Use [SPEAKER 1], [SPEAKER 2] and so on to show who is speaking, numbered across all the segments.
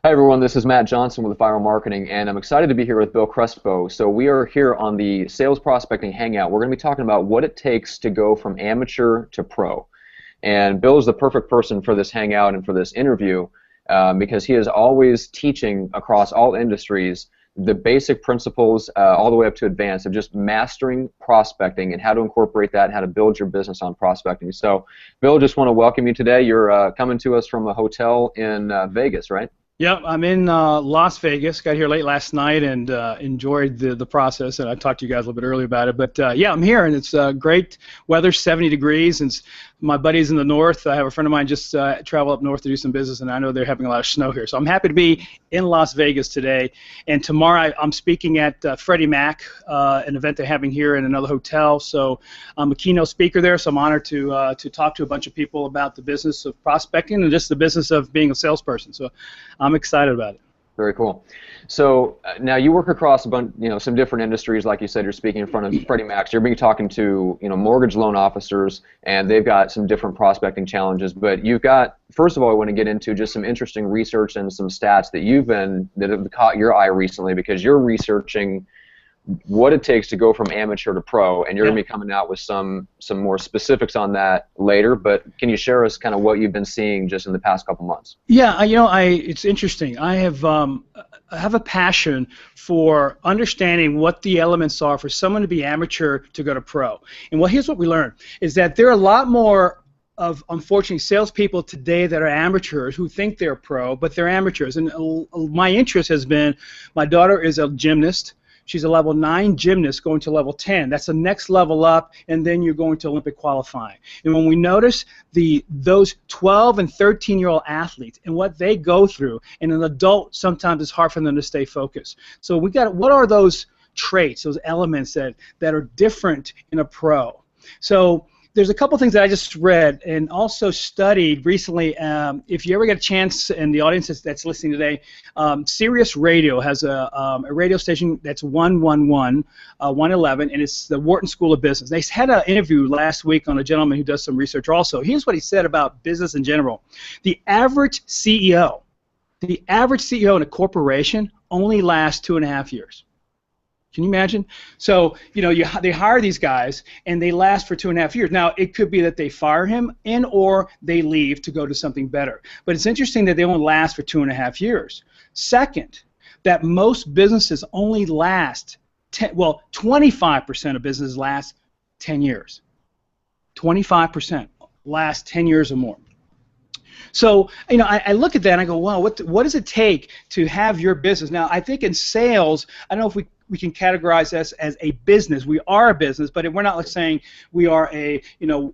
[SPEAKER 1] Hi everyone, this is Matt Johnson with Viral Marketing, and I'm excited to be here with Bill Crespo. So we are here on the Sales Prospecting Hangout. We're going to be talking about what it takes to go from amateur to pro. And Bill is the perfect person for this hangout and for this interview because he is always teaching across all industries the basic principles all the way up to advanced of just mastering prospecting and how to incorporate that and how to build your business on prospecting. So Bill, just want to welcome you today. You're coming to us from a hotel in Vegas, right?
[SPEAKER 2] Yep, I'm in Las Vegas. Got here late last night and enjoyed the process. And I talked to you guys a little bit earlier about it. But yeah, I'm here, and it's great weather, 70 degrees. And my buddies in the north, I have a friend of mine just travel up north to do some business, and I know they're having a lot of snow here. So I'm happy to be in Las Vegas today. And tomorrow I'm speaking at Freddie Mac, an event they're having here in another hotel. So I'm a keynote speaker there, so I'm honored to talk to a bunch of people about the business of prospecting and just the business of being a salesperson. So I'm excited about it.
[SPEAKER 1] Very cool. So now you work across a bunch, some different industries. Like you said, you're speaking in front of Freddie Mac. You're talking to, mortgage loan officers, and they've got some different prospecting challenges. But you've got, first of all, I want to get into just some interesting research and some stats that have caught your eye recently, because you're researching what it takes to go from amateur to pro, and you're going to be coming out with some more specifics on that later. But can you share us kind of what you've been seeing just in the past couple months?
[SPEAKER 2] Yeah, it's interesting. I have a passion for understanding what the elements are for someone to be amateur to go to pro. And well, here's what we learned is that there are a lot more of, unfortunately, salespeople today that are amateurs who think they're pro, but they're amateurs. And my interest has been, my daughter is a gymnast. She's a level 9 gymnast going to level 10. That's the next level up, and then you're going to Olympic qualifying. And when we notice those 12 and 13-year-old athletes and what they go through, and an adult, sometimes it's hard for them to stay focused. So what are those traits, those elements that are different in a pro? So there's a couple things that I just read and also studied recently. If you ever get a chance, and the audience that's listening today, Sirius Radio has a radio station that's 111, and it's the Wharton School of Business. They had an interview last week on a gentleman who does some research also. Here's what he said about business in general. The average CEO in a corporation only lasts 2.5 years. Can you imagine? So, they hire these guys, and they last for 2.5 years. Now, it could be that they fire him or they leave to go to something better. But it's interesting that they only last for 2.5 years. Second, that most businesses only last 25% of businesses last 10 years. 25% last 10 years or more. So, I look at that and I go, wow, what does it take to have your business? Now, I think in sales, I don't know if we can categorize us as a business. We are a business, but we're not like saying we are a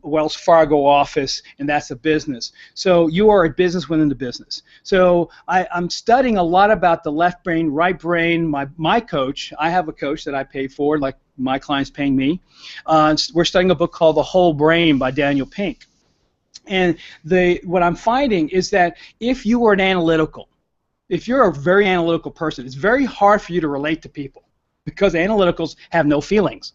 [SPEAKER 2] Wells Fargo office and that's a business. So you are a business within the business. So I'm studying a lot about the left brain, right brain. My coach, I have a coach that I pay for, like my clients paying me. We're studying a book called The Whole Brain by Daniel Pink. And what I'm finding is that if you are if you're a very analytical person, it's very hard for you to relate to people because analyticals have no feelings.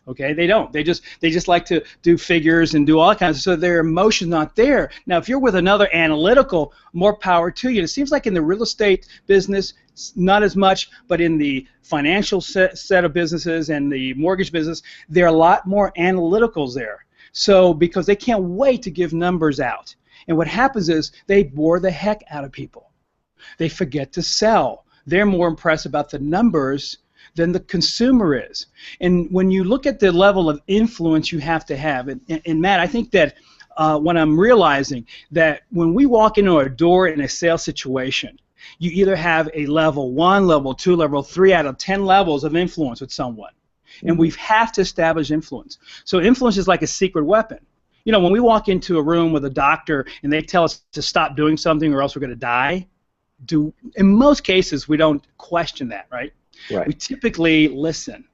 [SPEAKER 2] Okay, they don't. They just like to do figures and do all that kinds of stuff. So their emotion's not there. Now, if you're with another analytical, more power to you. It seems like in the real estate business, not as much, but in the financial set of businesses and the mortgage business, there are a lot more analyticals there. So because they can't wait to give numbers out. And what happens is they bore the heck out of people. They forget to sell. They're more impressed about the numbers than the consumer is. And when you look at the level of influence you have to have, and Matt, I think that what I'm realizing that when we walk into a door in a sales situation, you either have a level 1, level 2, level 3 out of 10 levels of influence with someone. And we have to establish influence. So influence is like a secret weapon. When we walk into a room with a doctor and they tell us to stop doing something or else we're going to die, in most cases we don't question that, right? We typically listen.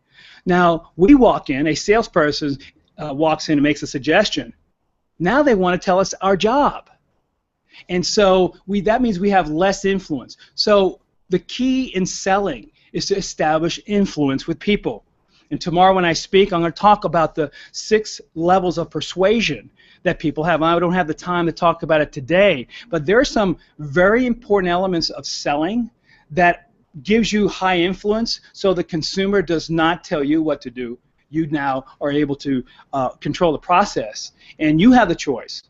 [SPEAKER 2] Now, we walk in, a salesperson walks in and makes a suggestion. Now they want to tell us our job. And so that means we have less influence. So the key in selling is to establish influence with people. And tomorrow when I speak, I'm going to talk about the 6 levels of persuasion that people have. I don't have the time to talk about it today, but there are some very important elements of selling that gives you high influence, so the consumer does not tell you what to do. You now are able to control the process, and you have the choice.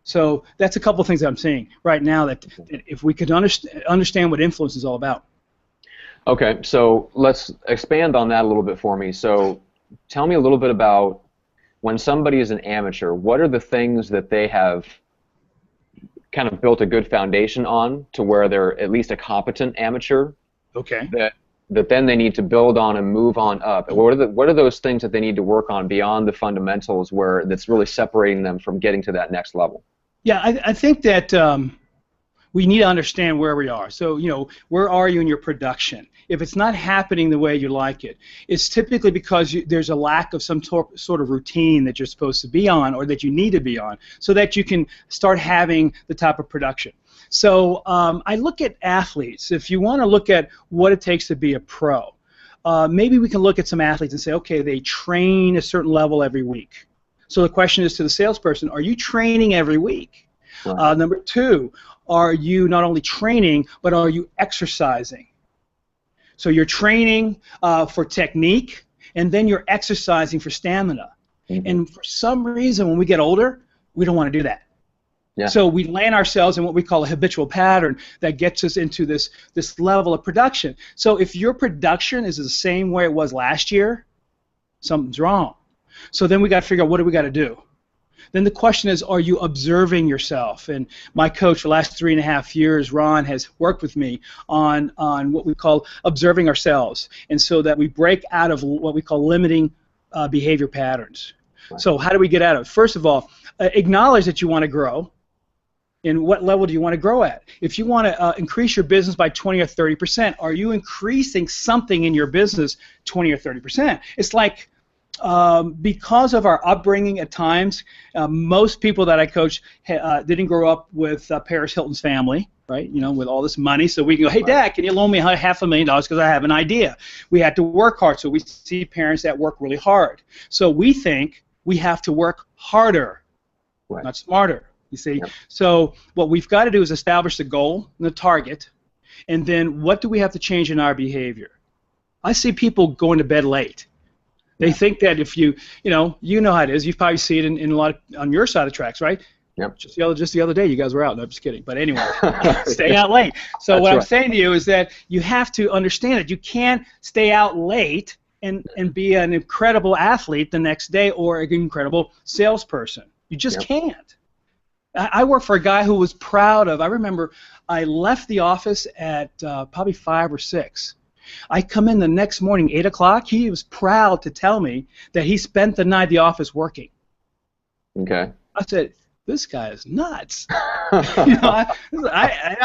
[SPEAKER 2] So that's a couple of things that I'm seeing right now that if we could understand what influence is all about.
[SPEAKER 1] Okay, so let's expand on that a little bit for me. So tell me a little bit about when somebody is an amateur, what are the things that they have kind of built a good foundation on to where they're at least a competent amateur?
[SPEAKER 2] Okay.
[SPEAKER 1] That then they need to build on and move on up. What are those things that they need to work on beyond the fundamentals where that's really separating them from getting to that next level?
[SPEAKER 2] Yeah, I think that we need to understand where we are. So, where are you in your production? If it's not happening the way you like it, it's typically because there's a lack of some sort of routine that you're supposed to be on or that you need to be on so that you can start having the type of production. So I look at athletes. If you want to look at what it takes to be a pro, maybe we can look at some athletes and say, okay, they train a certain level every week. So the question is to the salesperson, are you training every week?
[SPEAKER 1] Right.
[SPEAKER 2] Number two, are you not only training, but are you exercising? So you're training for technique, and then you're exercising for stamina.
[SPEAKER 1] Mm-hmm.
[SPEAKER 2] And for some reason, when we get older, we don't want to do that.
[SPEAKER 1] Yeah.
[SPEAKER 2] So we land ourselves in what we call a habitual pattern that gets us into this level of production. So if your production is the same way it was last year, something's wrong. So then we got to figure out what do we got to do. Then the question is, are you observing yourself? And my coach for the last 3.5 years, Ron, has worked with me on what we call observing ourselves, and so that we break out of what we call limiting behavior patterns. Right. So how do we get out of it? First of all, acknowledge that you want to grow. And what level do you want to grow at? If you want to increase your business by 20 or 30%, are you increasing something in your business 20 or 30%? It's like because of our upbringing at times, most people that I coach didn't grow up with Paris Hilton's family, right? With all this money, so we can go, hey, Dad, can you loan me $500,000 because I have an idea? We had to work hard, so we see parents that work really hard. So we think we have to work harder, right, not smarter. You see? Yep. So what we've got to do is establish the goal and the target, and then what do we have to change in our behavior? I see people going to bed late. They think that if you know how it is. You probably see it in a lot on your side of the tracks, right?
[SPEAKER 1] Yep.
[SPEAKER 2] Just the other day, you guys were out. No, I'm just kidding. But anyway, stay out late. So that's what I'm saying to you is that you have to understand that you can't stay out late and be an incredible athlete the next day or an incredible salesperson. You just can't. I worked for a guy who was proud of. I remember I left the office at probably 5 or 6. I come in the next morning, 8 o'clock. He was proud to tell me that he spent the night at the office working.
[SPEAKER 1] Okay.
[SPEAKER 2] I said, this guy is nuts. I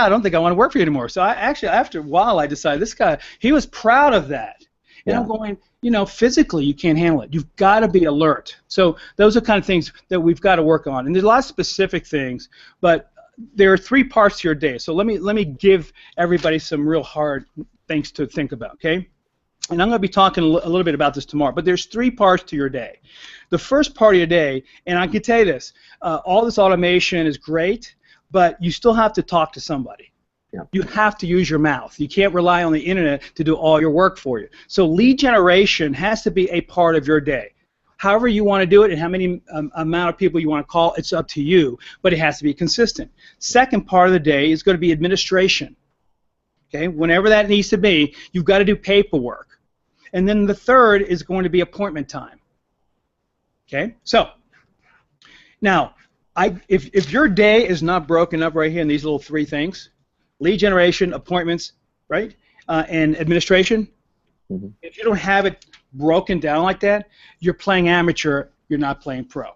[SPEAKER 2] don't think I want to work for you anymore. So I actually, after a while, I decided this guy, he was proud of that. And I'm going, physically you can't handle it. You've got to be alert. So those are kind of things that we've got to work on. And there's a lot of specific things, but there are 3 parts to your day. So let me give everybody some real hard things to think about, okay? And I'm going to be talking a little bit about this tomorrow, but there's 3 parts to your day. The first part of your day, and I can tell you this, all this automation is great, but you still have to talk to somebody. Yeah. You have to use your mouth. You can't rely on the internet to do all your work for you. So lead generation has to be a part of your day. However you want to do it and how many amount of people you want to call, it's up to you, but it has to be consistent. Second part of the day is going to be administration. Okay, whenever that needs to be, you've got to do paperwork. And then the third is going to be appointment time. Okay, so now if your day is not broken up right here in these little 3 things, lead generation, appointments, right, and administration, if you don't have it broken down like that, you're playing amateur, you're not playing pro.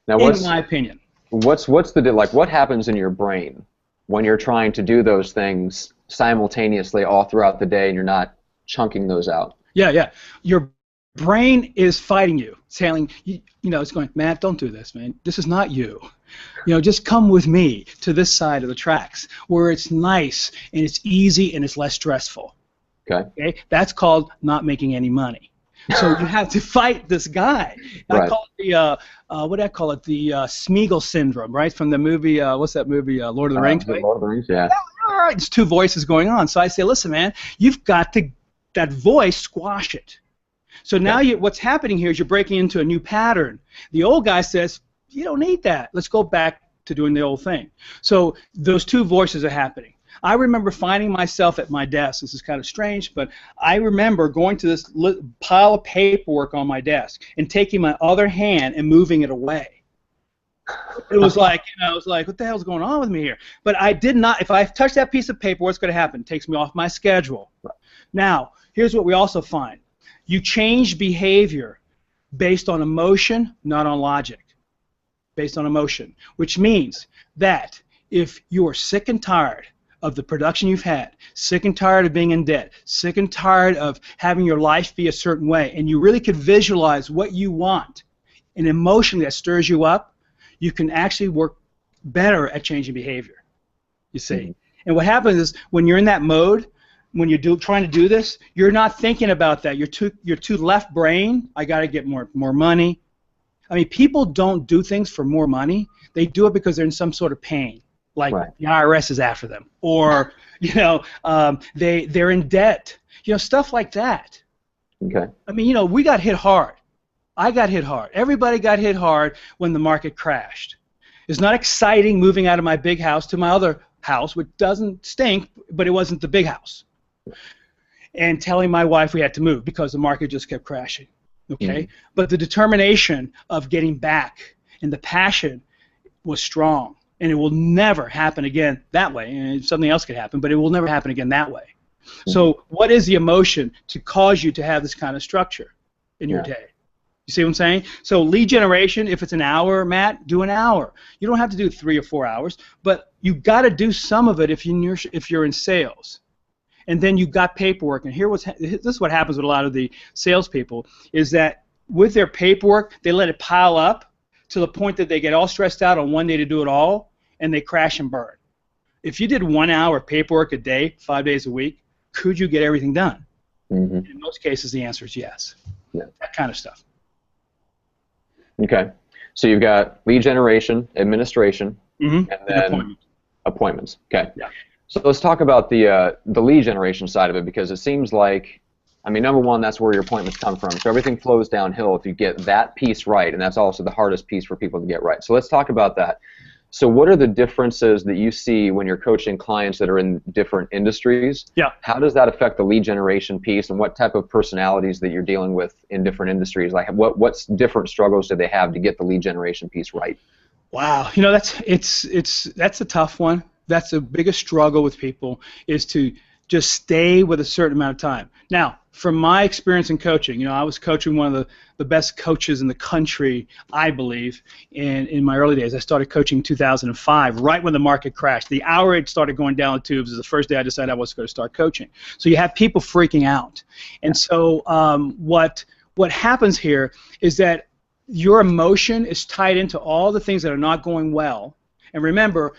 [SPEAKER 2] Now, in my opinion.
[SPEAKER 1] What happens in your brain when you're trying to do those things simultaneously all throughout the day and you're not chunking those out?
[SPEAKER 2] Yeah. Your brain is fighting you, saying, it's going, Matt, don't do this, man. This is not you. Just come with me to this side of the tracks where it's nice and it's easy and it's less stressful. Okay? That's called not making any money. So you have to fight this guy. I
[SPEAKER 1] Right.
[SPEAKER 2] call it the what do I call it? The Smeagol syndrome, right? From the movie, what's that movie? Lord of the Rings, right?
[SPEAKER 1] Lord of the Rings, yeah.
[SPEAKER 2] All right, it's two voices going on. So I say, listen, man, you've got to that voice squash it. So now
[SPEAKER 1] Okay.
[SPEAKER 2] what's happening here is you're breaking into a new pattern. The old guy says, you don't need that. Let's go back to doing the old thing. So those two voices are happening. I remember finding myself at my desk. This is kind of strange, but I remember going to this pile of paperwork on my desk and taking my other hand and moving it away. It was like, I was like, what the hell's going on with me here? But I did not, if I touch that piece of paper, what's going to happen? It takes me off my schedule. Now, here's what we also find. You change behavior based on emotion, not on logic. Based on emotion, which means that if you are sick and tired of the production you've had, sick and tired of being in debt, sick and tired of having your life be a certain way, and you really could visualize what you want, an emotion that stirs you up, you can actually work better at changing behavior, you see.
[SPEAKER 1] Mm-hmm.
[SPEAKER 2] And what happens is when you're in that mode, when you're trying to do this, you're not thinking about that. You're too left brain. I got to get more money. I mean, people don't do things for more money. They do it because they're in some sort of pain, like
[SPEAKER 1] Right.
[SPEAKER 2] the IRS is after them, or they're in debt, stuff like that.
[SPEAKER 1] Okay.
[SPEAKER 2] I mean, we got hit hard. I got hit hard. Everybody got hit hard when the market crashed. It's not exciting moving out of my big house to my other house, which doesn't stink, but it wasn't the big house. And telling my wife we had to move because the market just kept crashing. Okay?
[SPEAKER 1] Mm-hmm.
[SPEAKER 2] But the determination of getting back and the passion was strong. And it will never happen again that way. And something else could happen, but it will never happen again that way.
[SPEAKER 1] Mm-hmm.
[SPEAKER 2] So what is the emotion to cause you to have this kind of structure in your day? You see what I'm saying? So lead generation, if it's an hour, Matt, do an hour. You don't have to do 3 or 4 hours, but you've got to do some of it if you're in sales. And then you've got paperwork. And this is what happens with a lot of the salespeople, is that with their paperwork, they let it pile up to the point that they get all stressed out on one day to do it all, and they crash and burn. If you did 1 hour paperwork a day, 5 days a week, could you get everything done?
[SPEAKER 1] Mm-hmm.
[SPEAKER 2] In most cases, the answer is yes.
[SPEAKER 1] Yeah.
[SPEAKER 2] That kind of stuff.
[SPEAKER 1] Okay. So you've got lead generation, administration,
[SPEAKER 2] Mm-hmm.
[SPEAKER 1] and then appointments. Okay.
[SPEAKER 2] Yeah.
[SPEAKER 1] So let's talk about the lead generation side of it, because it seems like, I mean, number one, that's where your appointments come from. So everything flows downhill if you get that piece right, and that's also the hardest piece for people to get right. So let's talk about that. So what are the differences that you see when you're coaching clients that are in different industries?
[SPEAKER 2] Yeah.
[SPEAKER 1] How does that affect the lead generation piece, and what type of personalities that you're dealing with in different industries? Like what's different struggles do they have to get the lead generation piece right?
[SPEAKER 2] Wow. That's a tough one. That's the biggest struggle with people, is to just stay with a certain amount of time. Now, from my experience in coaching, I was coaching one of the best coaches in the country, I believe, in my early days. I started coaching in 2005, right when the market crashed. The hour it started going down the tubes is the first day I decided I was going to start coaching. So you have people freaking out. And so what happens here is that your emotion is tied into all the things that are not going well. And remember,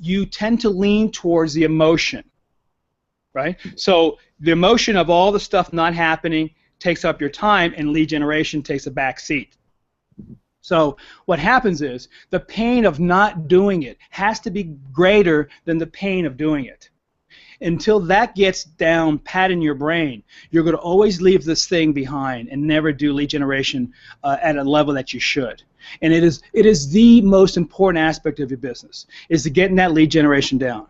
[SPEAKER 2] you tend to lean towards the emotion, right? So the emotion of all the stuff not happening takes up your time, and lead generation takes a back seat. So what happens is the pain of not doing it has to be greater than the pain of doing it. Until that gets down pat in your brain, you're going to always leave this thing behind and never do lead generation at a level that you should. And it is the most important aspect of your business, is to getting that lead generation down.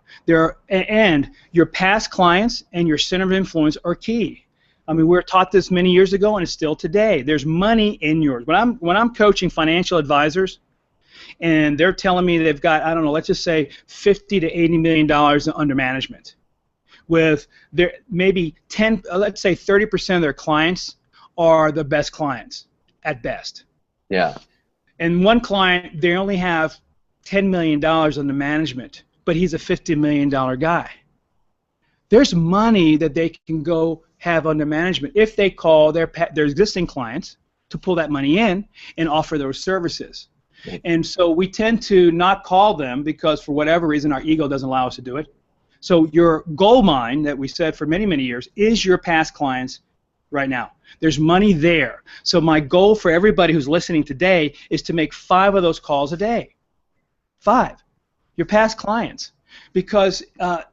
[SPEAKER 2] And your past clients and your center of influence are key. I mean, we were taught this many years ago, and it's still today. There's money in yours. When I'm coaching financial advisors, and they're telling me they've got, I don't know, let's just say $50 to $80 million under management, with their maybe 10, let's say 30% of their clients are the best clients at best.
[SPEAKER 1] Yeah.
[SPEAKER 2] And one client, they only have $10 million under management, but he's a $50 million guy. There's money that they can go have under management if they call their existing clients to pull that money in and offer those services. And so we tend to not call them because for whatever reason our ego doesn't allow us to do it. So your gold mine that we said for many, many years is your past clients right now. There's money there. So my goal for everybody who's listening today is to make 5 of those calls a day. 5. Your past clients. Because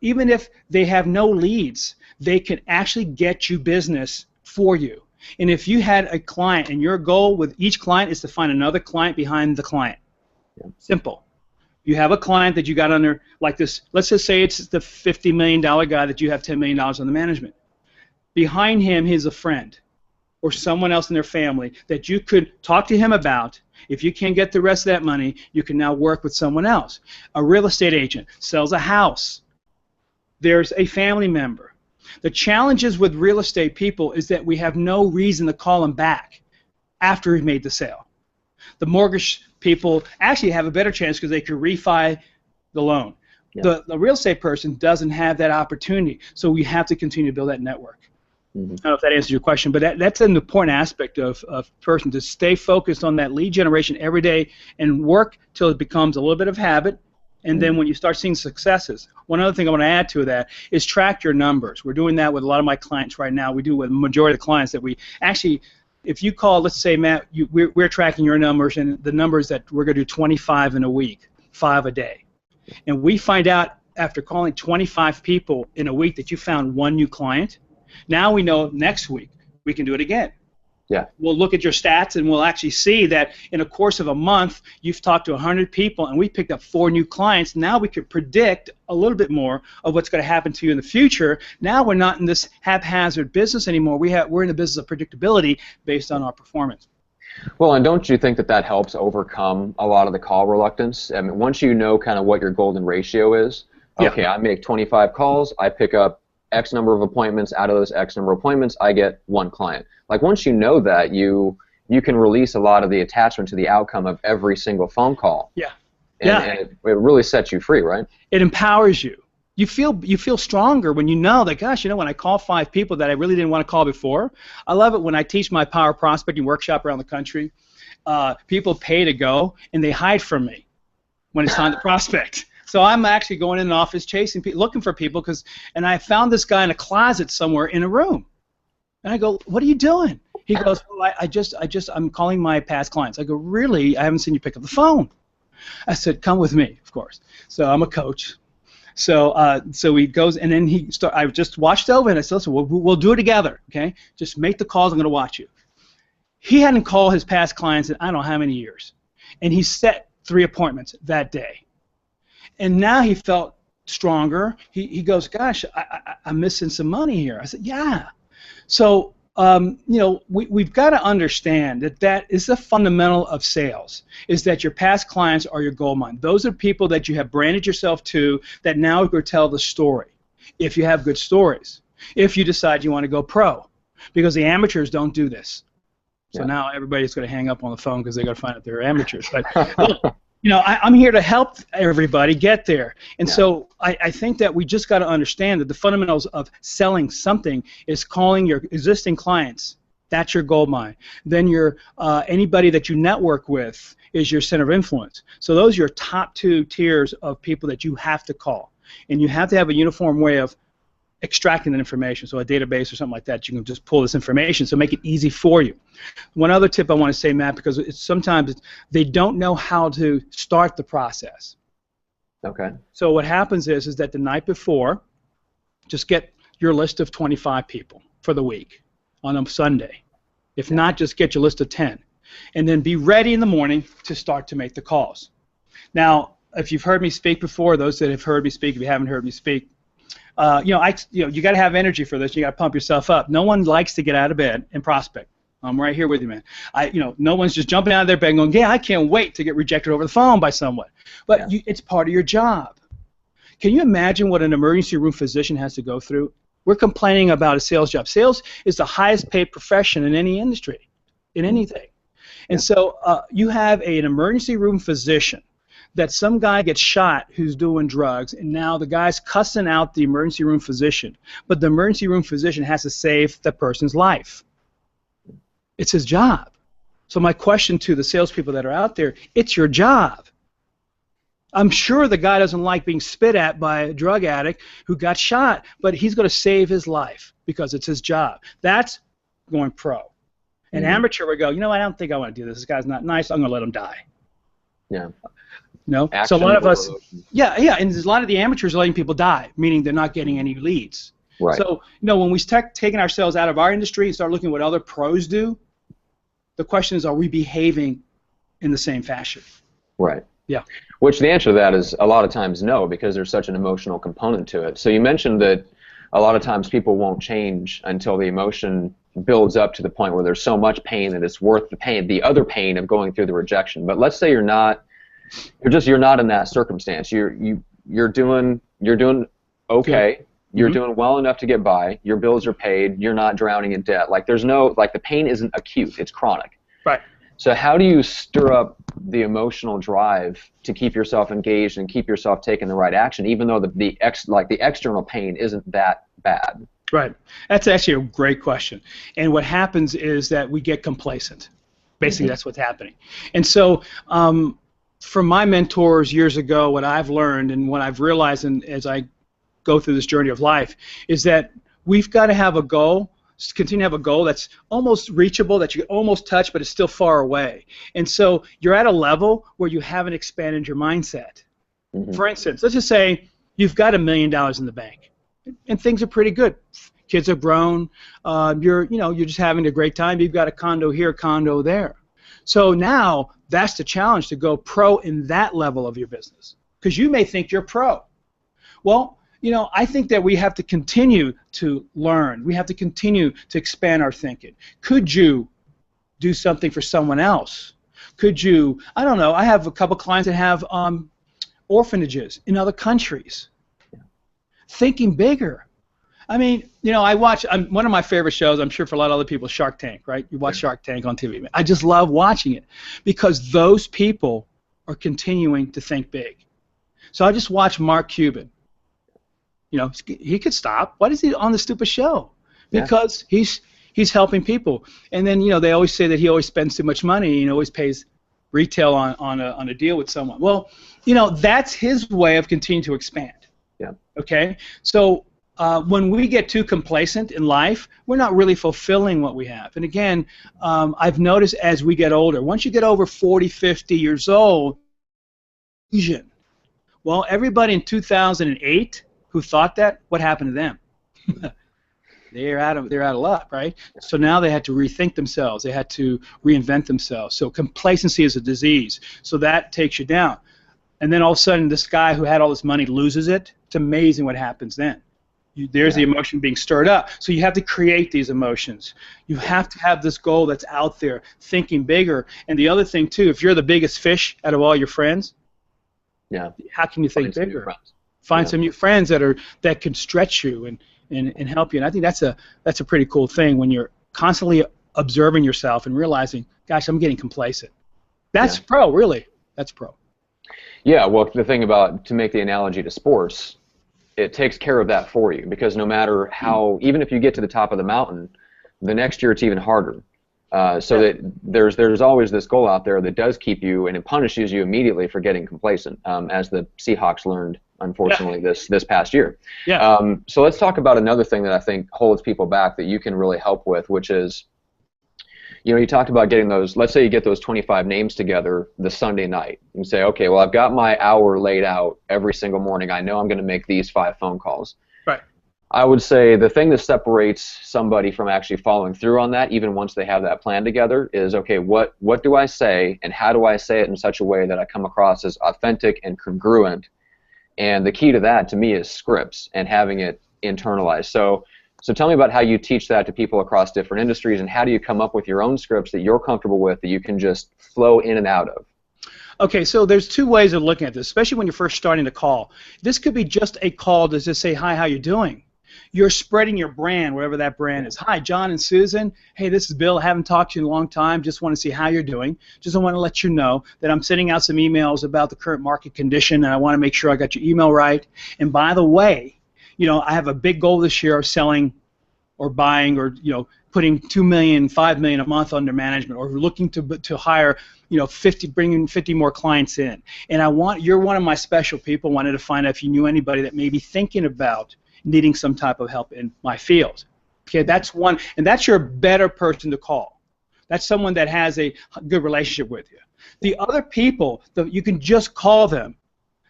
[SPEAKER 2] even if they have no leads, they can actually get you business for you. And if you had a client and your goal with each client is to find another client behind the client. Simple. You have a client that you got under like this. Let's just say it's the $50 million guy that you have $10 million on the management. Behind him is a friend or someone else in their family that you could talk to him about. If you can't get the rest of that money, you can now work with someone else. A real estate agent sells a house. There's a family member. The challenges with real estate people is that we have no reason to call them back after we've made the sale. The mortgage people actually have a better chance because they can refi the loan. Yeah. The real estate person doesn't have that opportunity, so we have to continue to build that network. I don't know if that answers your question, but that's an important aspect of person to stay focused on that lead generation every day and work till it becomes a little bit of habit. And then when you start seeing successes, one other thing I want to add to that is track your numbers. We're doing that with a lot of my clients right now. We do with the majority of the clients that we actually, if you call, let's say, Matt, we're tracking your numbers, and the numbers that we're going to do 25 in a week, 5 a day. And we find out after calling 25 people in a week that you found 1 new client. Now we know next week we can do it again. Yeah. We'll look at your stats and we'll actually see that in a course of a month you've talked to 100 people and we picked up 4 new clients. Now we could predict a little bit more of what's going to happen to you in the future. Now we're not in this haphazard business anymore. We're in the business of predictability based on our performance.
[SPEAKER 1] Well, and don't you think that helps overcome a lot of the call reluctance? I mean, once you know kind of what your golden ratio is, okay, I make 25 calls, I pick up X number of appointments. Out of those X number of appointments, I get 1 client. Like once you know that, you can release a lot of the attachment to the outcome of every single phone call. Yeah. And it really sets you free, right?
[SPEAKER 2] It empowers you. You feel stronger when you know that, gosh, when I call 5 people that I really didn't want to call before. I love it when I teach my power prospecting workshop around the country. People pay to go and they hide from me when it's time to prospect. So I'm actually going in an office chasing people, looking for people, and I found this guy in a closet somewhere in a room. And I go, what are you doing? He goes, well, I'm calling my past clients. I go, really? I haven't seen you pick up the phone. I said, come with me, of course. So I'm a coach. So he goes, and then I just watched over, and I said, listen, we'll do it together, okay? Just make the calls. I'm going to watch you. He hadn't called his past clients in I don't know how many years. And he set 3 appointments that day. And now he felt stronger. He goes, gosh, I'm missing some money here. I said, yeah. So, we've got to understand that is the fundamental of sales, is that your past clients are your gold mine. Those are people that you have branded yourself to that now go tell the story, if you have good stories, if you decide you want to go pro, because the amateurs don't do this. So now everybody's going to hang up on the phone because they're going to find out they're amateurs. But look, I'm here to help everybody get there. And so I think that we just got to understand that the fundamentals of selling something is calling your existing clients. That's your gold mine. Then your anybody that you network with is your center of influence. So those are your top 2 tiers of people that you have to call. And you have to have a uniform way of extracting that information, so a database or something like that, you can just pull this information, so make it easy for you. One other tip I want to say, Matt, because sometimes they don't know how to start the process. Okay. So what happens is that the night before, just get your list of 25 people for the week on a Sunday. If not, just get your list of 10. And then be ready in the morning to start to make the calls. Now, if you've heard me speak before, those that have heard me speak, if you haven't heard me speak, you got to have energy for this. You got to pump yourself up. No one likes to get out of bed and prospect. I'm right here with you, man. No one's just jumping out of their bed and going, yeah, I can't wait to get rejected over the phone by someone. But it's part of your job. Can you imagine what an emergency room physician has to go through? We're complaining about a sales job. Sales is the highest paid profession in any industry, in anything. And so you have an emergency room physician that some guy gets shot who's doing drugs, and now the guy's cussing out the emergency room physician, but the emergency room physician has to save the person's life. It's his job. So my question to the salespeople that are out there, it's your job. I'm sure the guy doesn't like being spit at by a drug addict who got shot, but he's going to save his life because it's his job. That's going pro. An amateur would go, you know, I don't think I want to do this. This guy's not nice. I'm going to let him die.
[SPEAKER 1] Yeah.
[SPEAKER 2] No. So a
[SPEAKER 1] Action
[SPEAKER 2] lot of
[SPEAKER 1] over
[SPEAKER 2] us,
[SPEAKER 1] emotion.
[SPEAKER 2] yeah, and there's a lot of the amateurs are letting people die, meaning they're not getting any leads.
[SPEAKER 1] Right.
[SPEAKER 2] So, you know, when we start taking ourselves out of our industry and start looking at what other pros do, the question is, are we behaving in the same fashion?
[SPEAKER 1] Right.
[SPEAKER 2] Yeah.
[SPEAKER 1] Which the answer to that is a lot of times no, because there's such an emotional component to it. So you mentioned that a lot of times people won't change until the emotion builds up to the point where there's so much pain that it's worth the pain, the other pain of going through the rejection. But let's say you're not in that circumstance. You're doing okay.
[SPEAKER 2] Good.
[SPEAKER 1] You're doing well enough to get by. Your bills are paid. You're not drowning in debt. Like there's no, like the pain isn't acute. It's chronic.
[SPEAKER 2] Right.
[SPEAKER 1] So how do you stir up the emotional drive to keep yourself engaged and keep yourself taking the right action, even though the external pain isn't that bad?
[SPEAKER 2] Right. That's actually a great question. And what happens is that we get complacent. Basically, that's what's happening. And so, from my mentors years ago, what I've learned and what I've realized, as I go through this journey of life, is that we've got to have a goal. Continue to have a goal that's almost reachable, that you can almost touch, but it's still far away. And so you're at a level where you haven't expanded your mindset. For instance, let's just say you've got $1 million in the bank, and things are pretty good. Kids are grown. You're just having a great time. You've got a condo here, a condo there. So now that's the challenge, to go pro in that level of your business, because you may think you're pro. Well, you know, I think that we have to continue to learn. We have to continue to expand our thinking. Could you do something for someone else? Could you, I don't know, I have a couple clients that have orphanages in other countries. Thinking bigger. I mean, you know, one of my favorite shows, I'm sure for a lot of other people, Shark Tank, right? You watch Shark Tank on TV. I just love watching it because those people are continuing to think big. So I just watch Mark Cuban. You know, he could stop. Why is he on the stupid show? Because he's helping people. And then, you know, they always say that he always spends too much money and always pays retail on a deal with someone. Well, you know, that's his way of continuing to expand.
[SPEAKER 1] Yeah.
[SPEAKER 2] Okay? So when we get too complacent in life, we're not really fulfilling what we have. And again, I've noticed as we get older, once you get over 40, 50 years old, well, everybody in 2008 who thought that, what happened to them? They're out of luck, right? So now they had to rethink themselves. They had to reinvent themselves. So complacency is a disease. So that takes you down. And then all of a sudden, this guy who had all this money loses it. It's amazing what happens then. There's the emotion being stirred up. So you have to create these emotions. You have to have this goal that's out there, thinking bigger. And the other thing, too, if you're the biggest fish out of all your friends, how can you think bigger? Find some new friends that can stretch you and help you. And I think that's a pretty cool thing when you're constantly observing yourself and realizing, gosh, I'm getting complacent. That's pro, really. That's pro.
[SPEAKER 1] Yeah, well, the thing about, to make the analogy to sports, it takes care of that for you, because no matter how, even if you get to the top of the mountain, the next year it's even harder. So that there's always this goal out there that does keep you, and it punishes you immediately for getting complacent, as the Seahawks learned, unfortunately, this past year. So let's talk about another thing that I think holds people back that you can really help with, which is, you know, you talked about getting those, let's say you get those 25 names together the Sunday night and say, okay, well, I've got my hour laid out every single morning. I know I'm going to make these 5 phone calls.
[SPEAKER 2] Right.
[SPEAKER 1] I would say the thing that separates somebody from actually following through on that, even once they have that plan together, is, okay, what do I say, and how do I say it in such a way that I come across as authentic and congruent? And the key to that, to me, is scripts and having it internalized. So tell me about how you teach that to people across different industries, and how do you come up with your own scripts that you're comfortable with, that you can just flow in and out of?
[SPEAKER 2] Okay, so there's 2 ways of looking at this, especially when you're first starting to call. This could be just a call to just say, hi, how you doing? You're spreading your brand, whatever that brand is. Hi, John and Susan. Hey, this is Bill. I haven't talked to you in a long time. Just want to see how you're doing. Just want to let you know that I'm sending out some emails about the current market condition, and I want to make sure I got your email right. And by the way, you know, I have a big goal this year of selling or buying, or, you know, putting $2 million, $5 million a month under management, or looking to hire, you know, bringing 50 more clients in. And you're one of my special people. Wanted to find out if you knew anybody that may be thinking about needing some type of help in my field. Okay, that's one, and that's your better person to call. That's someone that has a good relationship with you. The other people, you can just call them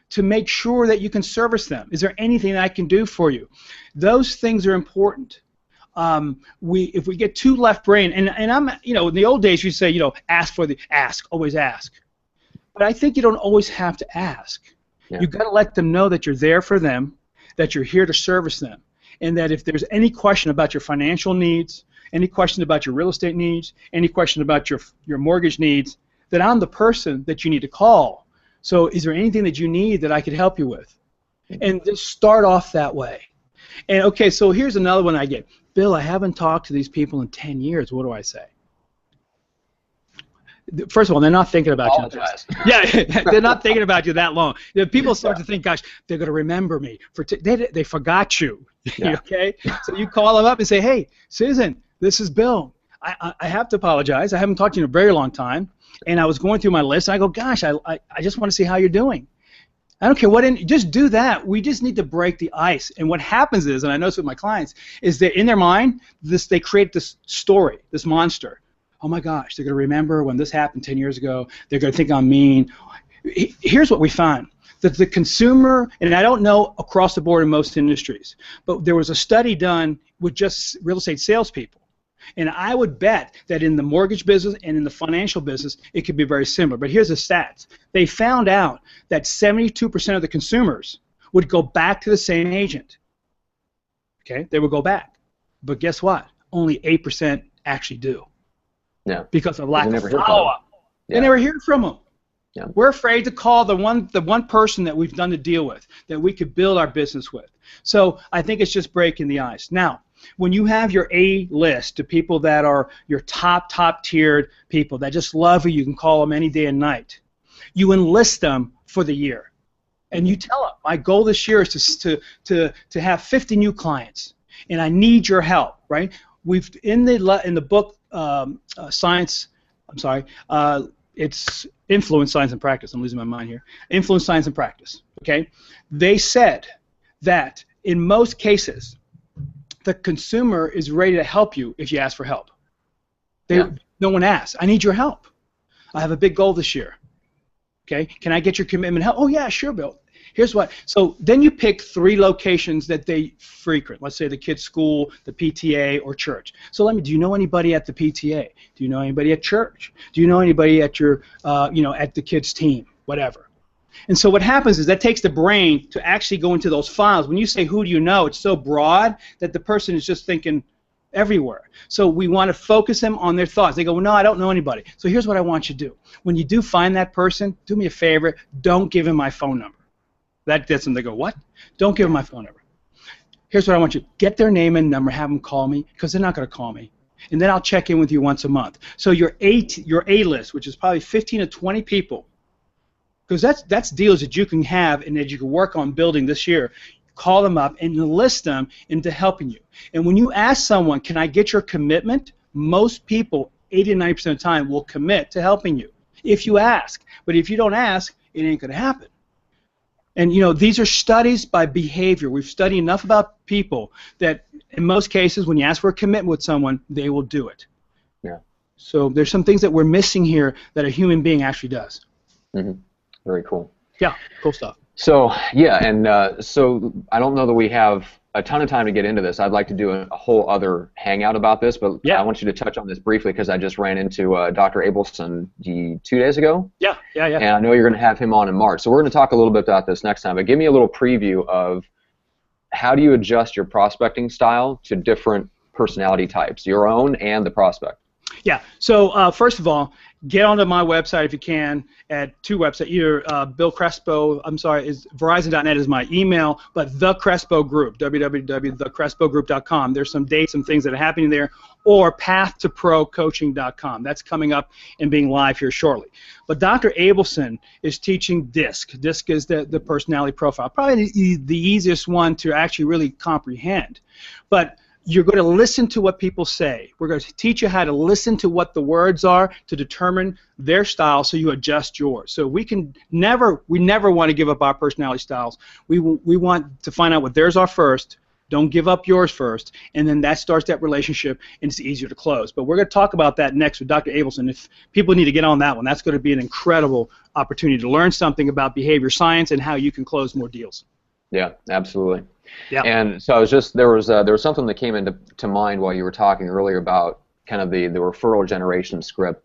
[SPEAKER 2] to make sure that you can service them. Is there anything that I can do for you? Those things are important. If we get too left brain, and I'm, in the old days you say, always ask. But I think you don't always have to ask.
[SPEAKER 1] Yeah.
[SPEAKER 2] You've got to let them know that you're there for them, that you're here to service them, and that if there's any question about your financial needs, any question about your real estate needs, any question about your mortgage needs, that I'm the person that you need to call. So is there anything that you need that I could help you with? And just start off that way. And okay, so here's another one I get. Bill, I haven't talked to these people in 10 years. What do I say? First of all, they're not thinking about you. Yeah, they're not thinking about you that long. People start to think, gosh, they're going to remember me. They forgot you.
[SPEAKER 1] Yeah.
[SPEAKER 2] Okay? So you call them up and say, hey, Susan, this is Bill. I have to apologize. I haven't talked to you in a very long time. And I was going through my list, and I go, gosh, I just want to see how you're doing. I don't care what, just do that. We just need to break the ice. And what happens is, and I notice with my clients, is that in their mind, they create this story, this monster. Oh my gosh, they're going to remember when this happened 10 years ago. They're going to think I'm mean. Here's what we found. That the consumer, and I don't know across the board in most industries, but there was a study done with just real estate salespeople. And I would bet that in the mortgage business and in the financial business, it could be very similar. But here's the stats. They found out that 72% of the consumers would go back to the same agent. Okay, they would go back. But guess what? Only 8% actually do.
[SPEAKER 1] Yeah.
[SPEAKER 2] Because of lack of follow-up. They never hear from them. Yeah. We're afraid to call the one person that we've done to deal with, that we could build our business with. So I think it's just breaking the ice. Now, when you have your A list to people that are your top tiered people that just love you can call them any day and night, you enlist them for the year. And you tell them, my goal this year is to have 50 new clients, and I need your help, right? We've in the book it's Influence, Science, and Practice. I'm losing my mind here. Influence, Science, and Practice. Okay, they said that in most cases, the consumer is ready to help you if you ask for help. No one asks. I need your help. I have a big goal this year. Okay, can I get your commitment help? Oh yeah, sure, Bill. Here's what. So then you pick 3 locations that they frequent. Let's say the kid's school, the PTA, or church. So do you know anybody at the PTA? Do you know anybody at church? Do you know anybody at your, at the kid's team? Whatever. And so what happens is that takes the brain to actually go into those files. When you say who do you know, it's so broad that the person is just thinking everywhere. So we want to focus them on their thoughts. They go, well, no, I don't know anybody. So here's what I want you to do. When you do find that person, do me a favor, don't give him my phone number. That gets them. They go, what? Don't give them my phone number. Here's what I want you to get their name and number, have them call me, because they're not going to call me. And then I'll check in with you once a month. So your A list, which is probably 15 to 20 people, because that's deals that you can have and that you can work on building this year. Call them up and enlist them into helping you. And when you ask someone, can I get your commitment? Most people, 80 to 90% of the time, will commit to helping you if you ask. But if you don't ask, it ain't going to happen. And these are studies by behavior. We've studied enough about people that in most cases, when you ask for a commitment with someone, they will do it.
[SPEAKER 1] Yeah.
[SPEAKER 2] So there's some things that we're missing here that a human being actually does.
[SPEAKER 1] Mm-hmm. Very cool.
[SPEAKER 2] Yeah, cool stuff.
[SPEAKER 1] So yeah, and so I don't know that we have a ton of time to get into this. I'd like to do a whole other hangout about this, but I want you to touch on this briefly because I just ran into Dr. Abelson 2 days ago.
[SPEAKER 2] Yeah.
[SPEAKER 1] And I know you're going to have him on in March. So we're going to talk a little bit about this next time, but give me a little preview of how do you adjust your prospecting style to different personality types, your own and the prospect?
[SPEAKER 2] Yeah. So first of all, get onto my website if you can at 2 websites. Either Bill Crespo, is Verizon.net is my email, but The Crespo Group, www.thecrespogroup.com. There's some dates and things that are happening there, or pathtoprocoaching.com. That's coming up and being live here shortly. But Dr. Abelson is teaching DISC. DISC is the personality profile, probably the easiest one to actually really comprehend. But you're going to listen to what people say. We're going to teach you how to listen to what the words are to determine their style so you adjust yours. So we never want to give up our personality styles. We want to find out what theirs are first, Don't give up yours first, and then that starts that relationship, and it's easier to close. But we're going to talk about that next with Dr. Abelson. If people need to get on that one, that's going to be an incredible opportunity to learn something about behavior science and how you can close more deals.
[SPEAKER 1] Yeah, absolutely.
[SPEAKER 2] Yeah.
[SPEAKER 1] And so I was just there was something that came into mind while you were talking earlier about kind of the referral generation script.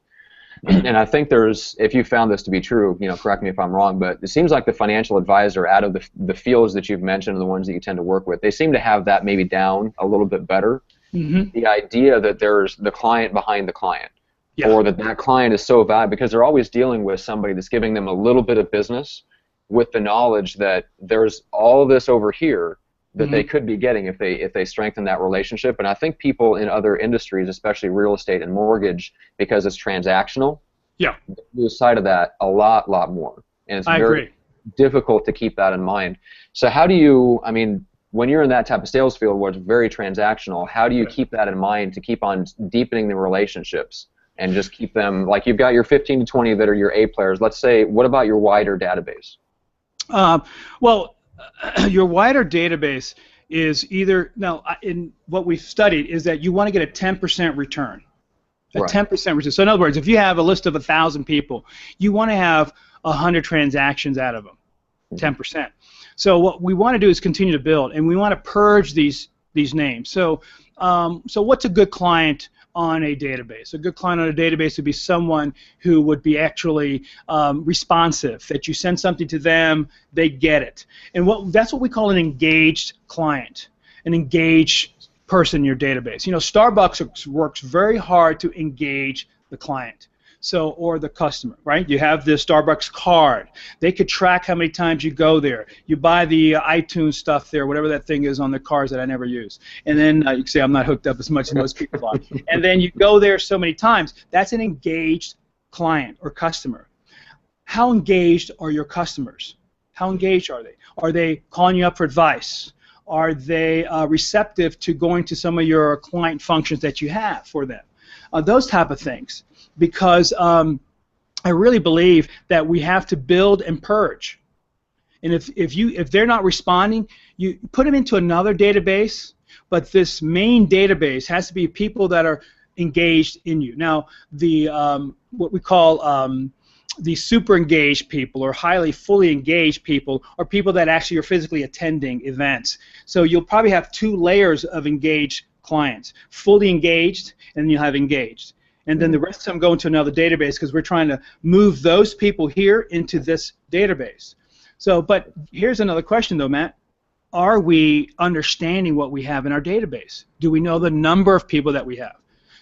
[SPEAKER 1] And I think if you found this to be true, correct me if I'm wrong, but it seems like the financial advisor, out of the fields that you've mentioned and the ones that you tend to work with, they seem to have that maybe down a little bit better.
[SPEAKER 2] Mm-hmm.
[SPEAKER 1] The idea that there's the client behind the client,
[SPEAKER 2] Yeah.
[SPEAKER 1] or that client is so valuable because they're always dealing with somebody that's giving them a little bit of business with the knowledge that there's all of this over here that they could be getting if they strengthen that relationship. And I think people in other industries, especially real estate and mortgage, because it's transactional, lose sight of that a lot more. And it's very difficult to keep that in mind. So how do you, when you're in that type of sales field where it's very transactional, how do you keep that in mind to keep on deepening the relationships and just keep them, like you've got your 15 to 20 that are your A players. Let's say, what about your wider database?
[SPEAKER 2] Well, your wider database is either, now in what we've studied is that you want to get a 10% return. A 10% return. So in other words, if you have a list of 1,000 people, you want to have 100 transactions out of them, 10%. So what we want to do is continue to build, and we want to purge these names. So what's a good client on a database? A good client on a database would be someone who would be actually responsive, that you send something to them, they get it. And that's what we call an engaged client, an engaged person in your database. Starbucks works very hard to engage the client. Or the customer, right? You have the Starbucks card. They could track how many times you go there. You buy the iTunes stuff there, whatever that thing is on the cars that I never use. And then you can say I'm not hooked up as much as most people are. And then you go there so many times. That's an engaged client or customer. How engaged are your customers? How engaged are they? Are they calling you up for advice? Are they receptive to going to some of your client functions that you have for them? Those type of things. Because I really believe that we have to build and purge. And if they're not responding, you put them into another database, but this main database has to be people that are engaged in you. Now, the what we call the super engaged people or fully engaged people are people that actually are physically attending events. So you'll probably have 2 layers of engaged clients, fully engaged, and then you'll have engaged. And then the rest of them go into another database because we're trying to move those people here into this database. But here's another question though, Matt. Are we understanding what we have in our database? Do we know the number of people that we have?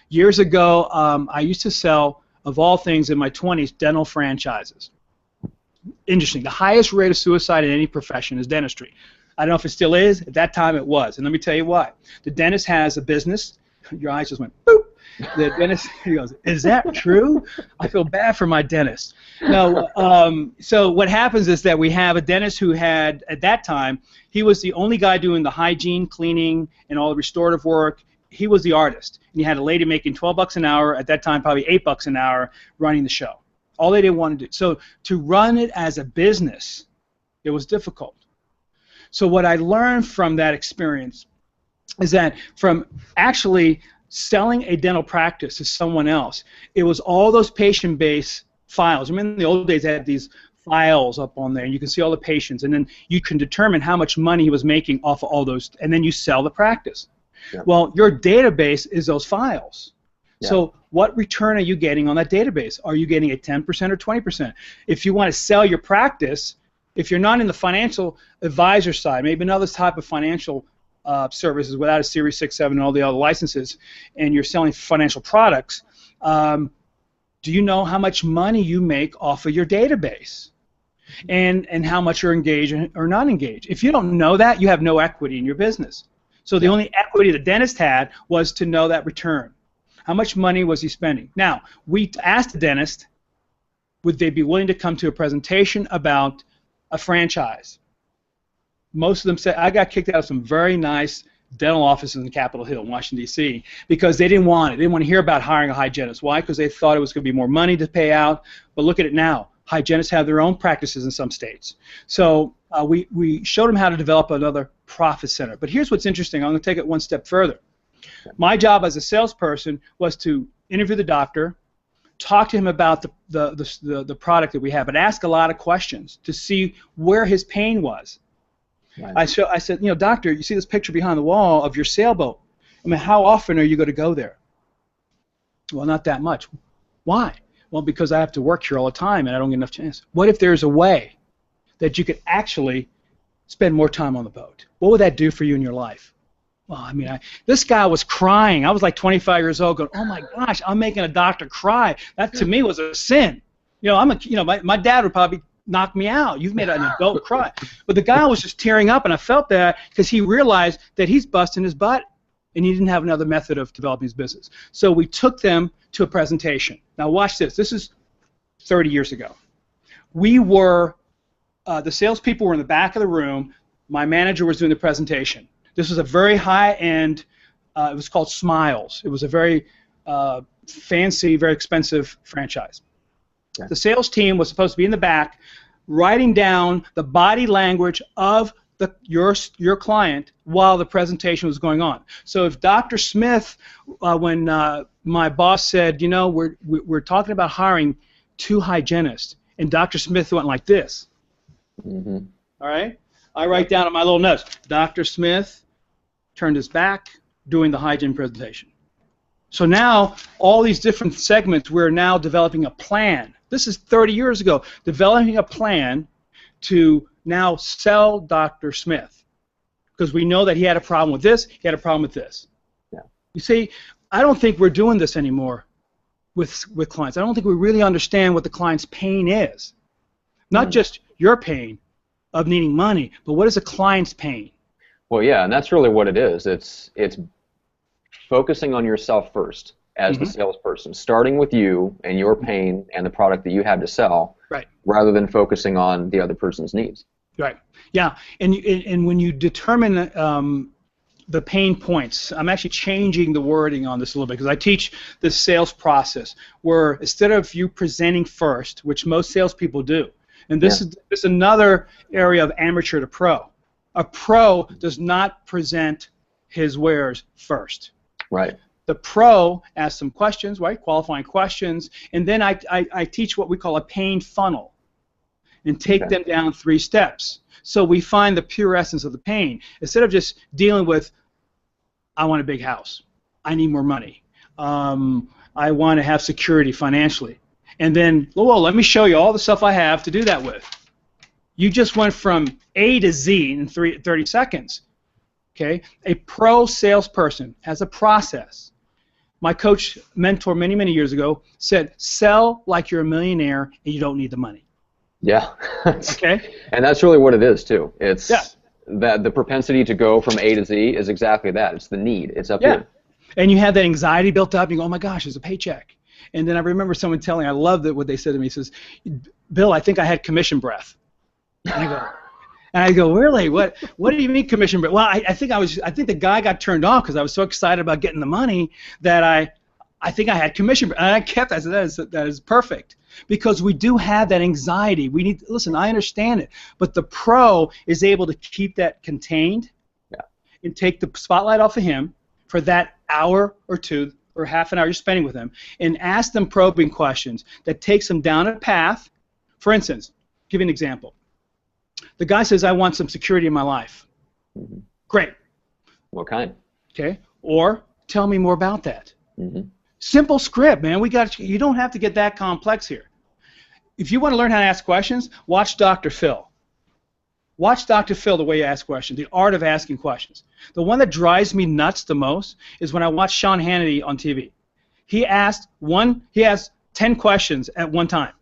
[SPEAKER 2] Years ago, I used to sell, of all things in my 20s, dental franchises. Interesting. The highest rate of suicide in any profession is dentistry. I don't know if it still is. At that time it was. And let me tell you why. The dentist has a business. Your eyes just went boop. The dentist, he goes, is that true? I feel bad for my dentist. No, so what happens is that we have a dentist who had, at that time, he was the only guy doing the hygiene, cleaning, and all the restorative work. He was the artist. And you had a lady making $12 an hour, at that time probably $8 an hour, running the show. All they didn't want to do. So to run it as a business, it was difficult. So what I learned from that experience is that from actually selling a dental practice to someone else, it was all those patient-based files. Remember in the old days they had these files up on there, and you can see all the patients, and then you can determine how much money he was making off of all those, and then you sell the practice. Yeah. Well, your database is those files. Yeah. So what return are you getting on that database? Are you getting a 10% or 20%? If you want to sell your practice, if you're not in the financial advisor side, maybe another type of financial services without a Series 6, 7, and all the other licenses, and you're selling financial products, do you know how much money you make off of your database? And how much you're engaged or not engaged? If you don't know that, you have no equity in your business. So the only equity the dentist had was to know that return. How much money was he spending? Now, we asked the dentist, would they be willing to come to a presentation about a franchise? Most of them said, I got kicked out of some very nice dental offices in Capitol Hill in Washington, D.C. because they didn't want it. They didn't want to hear about hiring a hygienist. Why? Because they thought it was going to be more money to pay out. But look at it now. Hygienists have their own practices in some states. So we showed them how to develop another profit center. But here's what's interesting. I'm going to take it one step further. My job as a salesperson was to interview the doctor, talk to him about the product that we have, and ask a lot of questions to see where his pain was. Right. I said, you know, doctor, you see this picture behind the wall of your sailboat. I mean, how often are you going to go there? Well, not that much. Why? Well, because I have to work here all the time and I don't get enough chance. What if there's a way that you could actually spend more time on the boat? What would that do for you in your life? Well, I mean, this guy was crying. I was like 25 years old going, oh my gosh, I'm making a doctor cry. That to me was a sin. You know, my dad would probably knock me out. You've made an adult cry. But the guy was just tearing up, and I felt that because he realized that he's busting his butt and he didn't have another method of developing his business. So we took them to a presentation. Now watch this. This is 30 years ago. We were, the salespeople were in the back of the room. My manager was doing the presentation. This was a very high-end, it was called Smiles. It was a very fancy, very expensive franchise. Okay. The sales team was supposed to be in the back writing down the body language of your client while the presentation was going on. So if Dr. Smith, when my boss said, you know, we're talking about hiring 2 hygienists, and Dr. Smith went like this. Mm-hmm. All right? I write down on my little notes, Dr. Smith turned his back doing the hygiene presentation. So now, all these different segments, we're now developing a plan. This is 30 years ago, developing a plan to now sell Dr. Smith, because we know that he had a problem with this, he had a problem with this. Yeah. You see, I don't think we're doing this anymore with clients. I don't think we really understand what the client's pain is. Not just your pain of needing money, but what is a client's pain?
[SPEAKER 1] Well, yeah, and that's really what it is. It's focusing on yourself first as the salesperson, starting with you and your pain and the product that you have to sell, right, rather than focusing on the other person's needs. Right.
[SPEAKER 2] Yeah, and when you determine the pain points, I'm actually changing the wording on this a little bit because I teach this sales process where instead of you presenting first, which most salespeople do, and this is another area of amateur to pro. A pro does not present his wares first.
[SPEAKER 1] Right.
[SPEAKER 2] The pro asks some questions, right? Qualifying questions, and then I teach what we call a pain funnel, and take them down 3 steps. So we find the pure essence of the pain instead of just dealing with, I want a big house, I need more money, I want to have security financially, and then, well, let me show you all the stuff I have to do that with. You just went from A to Z in 30 seconds. Okay? A pro salesperson has a process. My coach, mentor many, many years ago, said, sell like you're a millionaire and you don't need the money.
[SPEAKER 1] Yeah.
[SPEAKER 2] Okay?
[SPEAKER 1] And that's really what it is, too. It's that the propensity to go from A to Z is exactly that. It's the need. It's up here.
[SPEAKER 2] And you have that anxiety built up. You go, oh, my gosh, there's a paycheck. And then I remember someone telling, I loved it, what they said to me. He says, Bill, I think I had commission breath. And I go, really? What do you mean commission breath? Well, I think the guy got turned off because I was so excited about getting the money that I think I had commission breath. And I kept. I said that is perfect because we do have that anxiety. We need. Listen, I understand it, but the pro is able to keep that contained and take the spotlight off of him for that hour or 2 or half an hour you're spending with him, and ask them probing questions that takes them down a path. For instance, give you an example. The guy says, I want some security in my life. Mm-hmm. Great.
[SPEAKER 1] What kind?
[SPEAKER 2] Okay. Or tell me more about that. Mm-hmm. Simple script, man. You don't have to get that complex here. If you want to learn how to ask questions, watch Dr. Phil. Watch Dr. Phil the way you ask questions, the art of asking questions. The one that drives me nuts the most is when I watch Sean Hannity on TV. He has 10 questions at one time.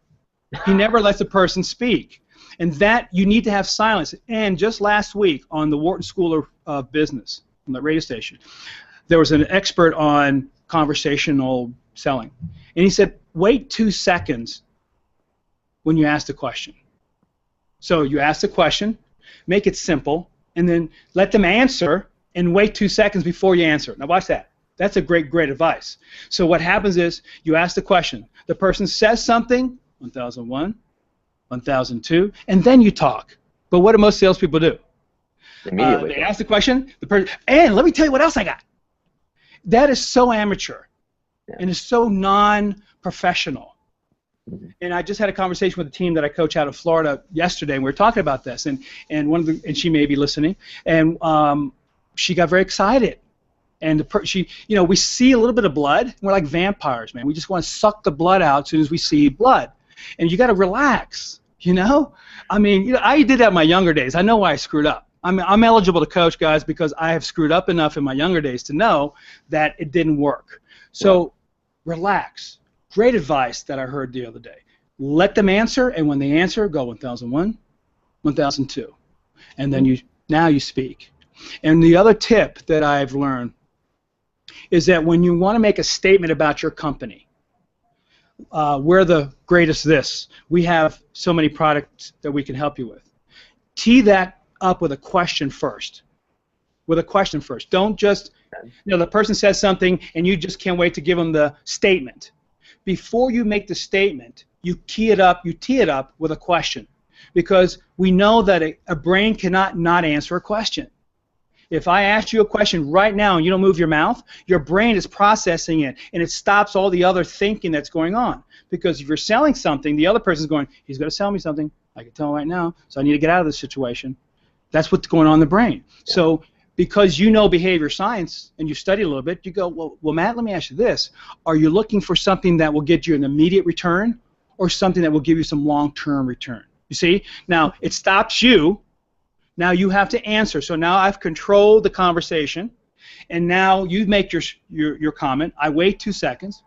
[SPEAKER 2] He never lets a person speak. And that, you need to have silence. And just last week on the Wharton School of Business, on the radio station, there was an expert on conversational selling. And he said, wait 2 seconds when you ask the question. So you ask the question, make it simple, and then let them answer, and wait 2 seconds before you answer. Now watch that. That's a great advice. So what happens is, you ask the question. The person says something, 1001, 1002, and then you talk. But what do most salespeople do?
[SPEAKER 1] Immediately.
[SPEAKER 2] They ask the question, and let me tell you what else I got. That is so amateur, and it's so non-professional. And I just had a conversation with a team that I coach out of Florida yesterday, and we were talking about this, and she may be listening, and she got very excited. And we see a little bit of blood. We're like vampires, man. We just want to suck the blood out as soon as we see blood. And you got to relax, I mean, I did that in my younger days. I know why I screwed up. I'm eligible to coach guys because I have screwed up enough in my younger days to know that it didn't work. So relax. Great advice that I heard the other day. Let them answer, and when they answer, go 1001, 1002. And then now you speak. And the other tip that I've learned is that when you want to make a statement about your company, we're the greatest this. We have so many products that we can help you with. Tee that up with a question first. Don't just, the person says something and you just can't wait to give them the statement. Before you make the statement, you tee it up with a question. Because we know that a brain cannot not answer a question. If I ask you a question right now and you don't move your mouth, your brain is processing it, and it stops all the other thinking that's going on. Because if you're selling something, the other person's going, he's going to sell me something. I can tell right now, so I need to get out of this situation. That's what's going on in the brain. So because you know behavior science and you study a little bit, you go, well, Matt, let me ask you this. Are you looking for something that will get you an immediate return or something that will give you some long-term return? You see? Now, it stops you. Now you have to answer. So now I've controlled the conversation, and now you make your comment. I wait 2 seconds.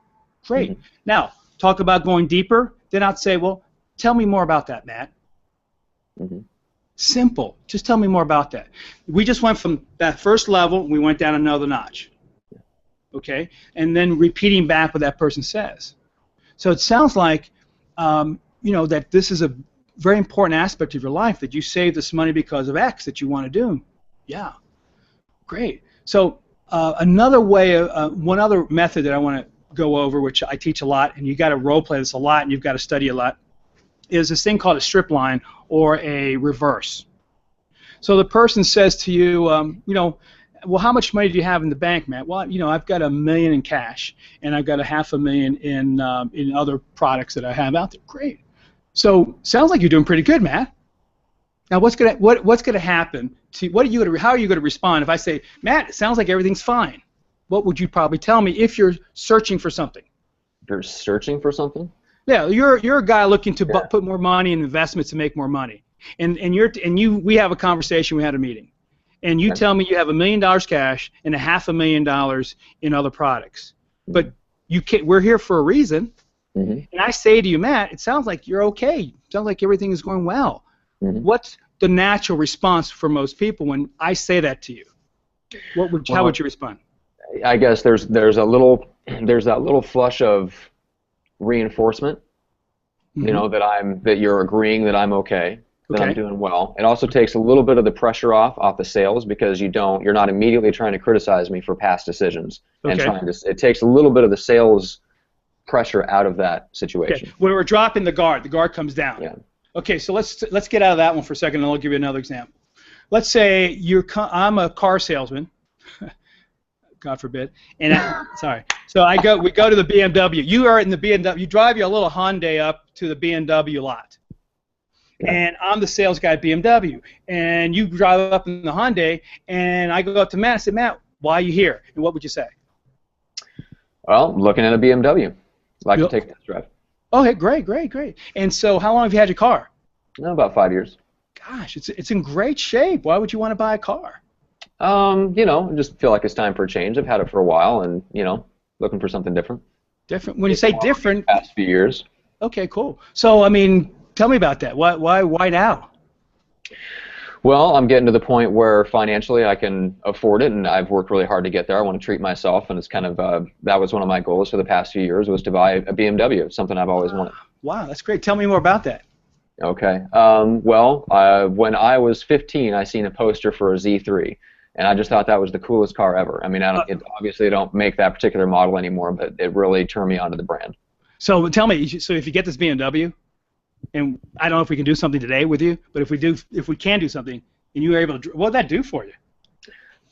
[SPEAKER 2] Great. Now, talk about going deeper. Then I'd say, well, tell me more about that, Matt. Simple. Just tell me more about that. We just went from that first level, we went down another notch. Okay? And then repeating back what that person says. So it sounds like, that this is a very important aspect of your life, that you save this money because of X that you want to do. Yeah. Great. So another way, one other method that I want to go over, which I teach a lot, and you got to role play this a lot, and you've got to study a lot, is this thing called a strip line or a reverse. So the person says to you, well, how much money do you have in the bank, Matt? Well, I've got $1 million in cash, and I've got $500,000 in other products that I have out there. Great. So sounds like you're doing pretty good, Matt. Now what's gonna happen? How are you gonna respond if I say, Matt, it sounds like everything's fine? What would you probably tell me if you're searching for something?
[SPEAKER 1] You're searching for something?
[SPEAKER 2] Yeah, you're a guy looking to put more money in investments to make more money, and we have a conversation. We had a meeting, and you tell me you have $1 million cash and $500,000 in other products, but you can't. We're here for a reason. And I say to you, Matt, it sounds like you're okay. It sounds like everything is going well. What's the natural response for most people when I say that to you? How would you respond?
[SPEAKER 1] I guess there's that little flush of reinforcement, that you're agreeing that I'm okay, that I'm doing well. It also takes a little bit of the pressure off the sales because you're not immediately trying to criticize me for past decisions and it takes a little bit of the sales pressure out of that situation.
[SPEAKER 2] Okay. When we're dropping the guard comes down. Yeah. Okay, so let's get out of that one for a second, and I'll give you another example. Let's say I'm a car salesman, God forbid, and sorry. So we go to the BMW. You are in the BMW. You drive your little Hyundai up to the BMW lot, and I'm the sales guy at BMW. And you drive up in the Hyundai, and I go up to Matt and say, Matt, why are you here? And what would you say?
[SPEAKER 1] Well, looking at a BMW. Like to take a test drive.
[SPEAKER 2] Okay, great. And so how long have you had your car?
[SPEAKER 1] About 5 years.
[SPEAKER 2] Gosh, it's in great shape. Why would you want to buy a car?
[SPEAKER 1] I just feel like it's time for a change. I've had it for a while and, looking for something different.
[SPEAKER 2] Different? When you say different...
[SPEAKER 1] Past few years.
[SPEAKER 2] Okay, cool. So, tell me about that. Why now?
[SPEAKER 1] Well, I'm getting to the point where financially I can afford it, and I've worked really hard to get there. I want to treat myself, and it's kind of that was one of my goals for the past few years was to buy a BMW. It's something I've always wanted.
[SPEAKER 2] Wow, that's great. Tell me more about that.
[SPEAKER 1] Okay. When I was 15, I seen a poster for a Z3, and I just thought that was the coolest car ever. Obviously they don't make that particular model anymore, but it really turned me onto the brand.
[SPEAKER 2] So tell me, so if you get this BMW, and I don't know if we can do something today with you, but if we can do something, and you were able to, what would that do for you?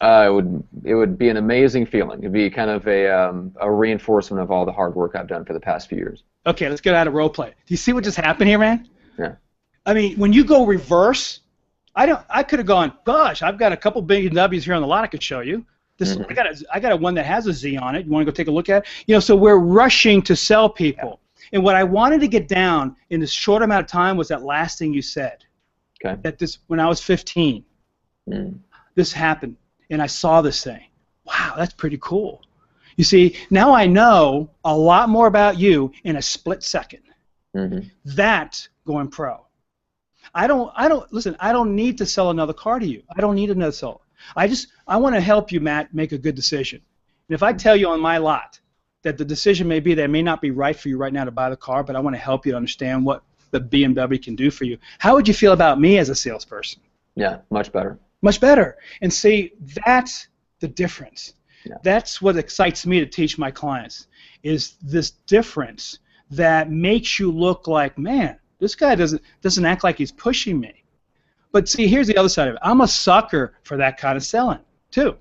[SPEAKER 1] It would be an amazing feeling. It'd be kind of a reinforcement of all the hard work I've done for the past few years.
[SPEAKER 2] Okay, let's get out of role play. Do you see what just happened here, man?
[SPEAKER 1] Yeah.
[SPEAKER 2] I mean, when you go reverse, I could have gone, gosh, I've got a couple billion W's here on the lot I could show you. This I got a one that has a Z on it. You want to go take a look at it? You know, so we're rushing to sell people. And what I wanted to get down in this short amount of time was that last thing you said.
[SPEAKER 1] Okay.
[SPEAKER 2] That when I was 15, this happened, and I saw this thing. Wow, that's pretty cool. You see, now I know a lot more about you in a split second. That's going pro. I don't need to sell another car to you. I don't need another sell. I want to help you, Matt, make a good decision. And if I tell you on my lot that the decision may be that it may not be right for you right now to buy the car, but I want to help you to understand what the BMW can do for you, how would you feel about me as a salesperson?
[SPEAKER 1] Yeah, much better.
[SPEAKER 2] Much better. And see, that's the difference.
[SPEAKER 1] Yeah.
[SPEAKER 2] That's what excites me to teach my clients, is this difference that makes you look like, man, this guy doesn't act like he's pushing me. But see, here's the other side of it. I'm a sucker for that kind of selling, too.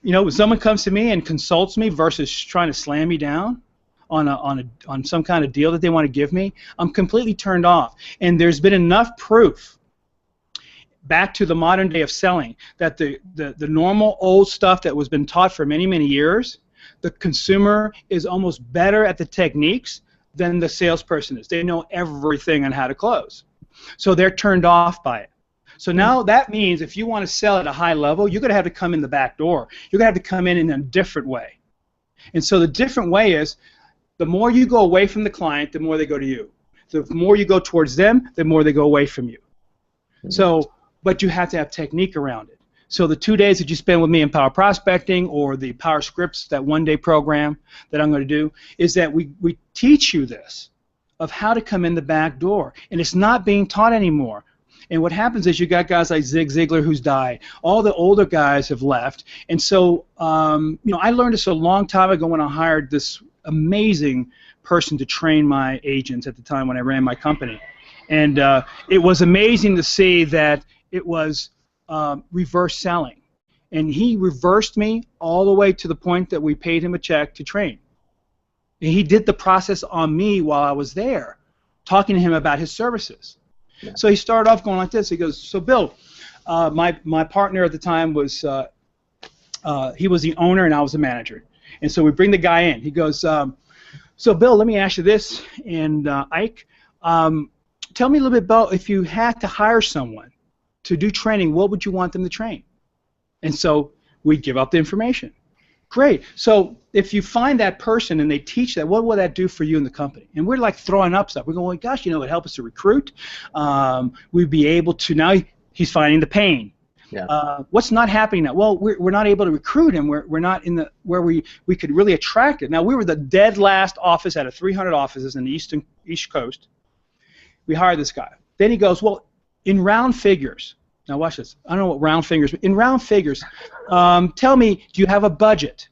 [SPEAKER 2] You know, when someone comes to me and consults me versus trying to slam me down on some kind of deal that they want to give me, I'm completely turned off. And there's been enough proof back to the modern day of selling that the normal old stuff that was been taught for many, many years, the consumer is almost better at the techniques than the salesperson is. They know everything on how to close. So they're turned off by it. So now that means if you want to sell at a high level, you're going to have to come in the back door. You're going to have to come in a different way. And so the different way is the more you go away from the client, the more they go to you. The more you go towards them, the more they go away from you. So, but you have to have technique around it. So the 2 days that you spend with me in Power Prospecting or the Power Scripts, that one-day program that I'm going to do, is that we teach you this, of how to come in the back door. And it's not being taught anymore. And what happens is you got guys like Zig Ziglar who's died. All the older guys have left. And so, you know, I learned this a long time ago when I hired this amazing person to train my agents at the time when I ran my company. And it was amazing to see that it was reverse selling. And he reversed me all the way to the point that we paid him a check to train. And he did the process on me while I was there, talking to him about his services. Yeah. So he started off going like this. He goes, so Bill, my partner at the time was, he was the owner and I was the manager. And so we bring the guy in. He goes, so Bill, let me ask you this. And Ike, tell me a little bit about if you had to hire someone to do training, what would you want them to train? And so we give up the information. Great. So if you find that person and they teach that, what will that do for you in the company? And we're like throwing up stuff. We're going, gosh, you know, it helped us to recruit. We'd be able to, now he's finding the pain. Yeah. What's not happening now? Well, we're not able to recruit him. We're not in the where we could really attract it. Now, we were the dead last office out of 300 offices in the East Coast. We hired this guy. Then he goes, well, in round figures. Now watch this. I don't know what round figures, but in round figures, tell me, do you have a budget?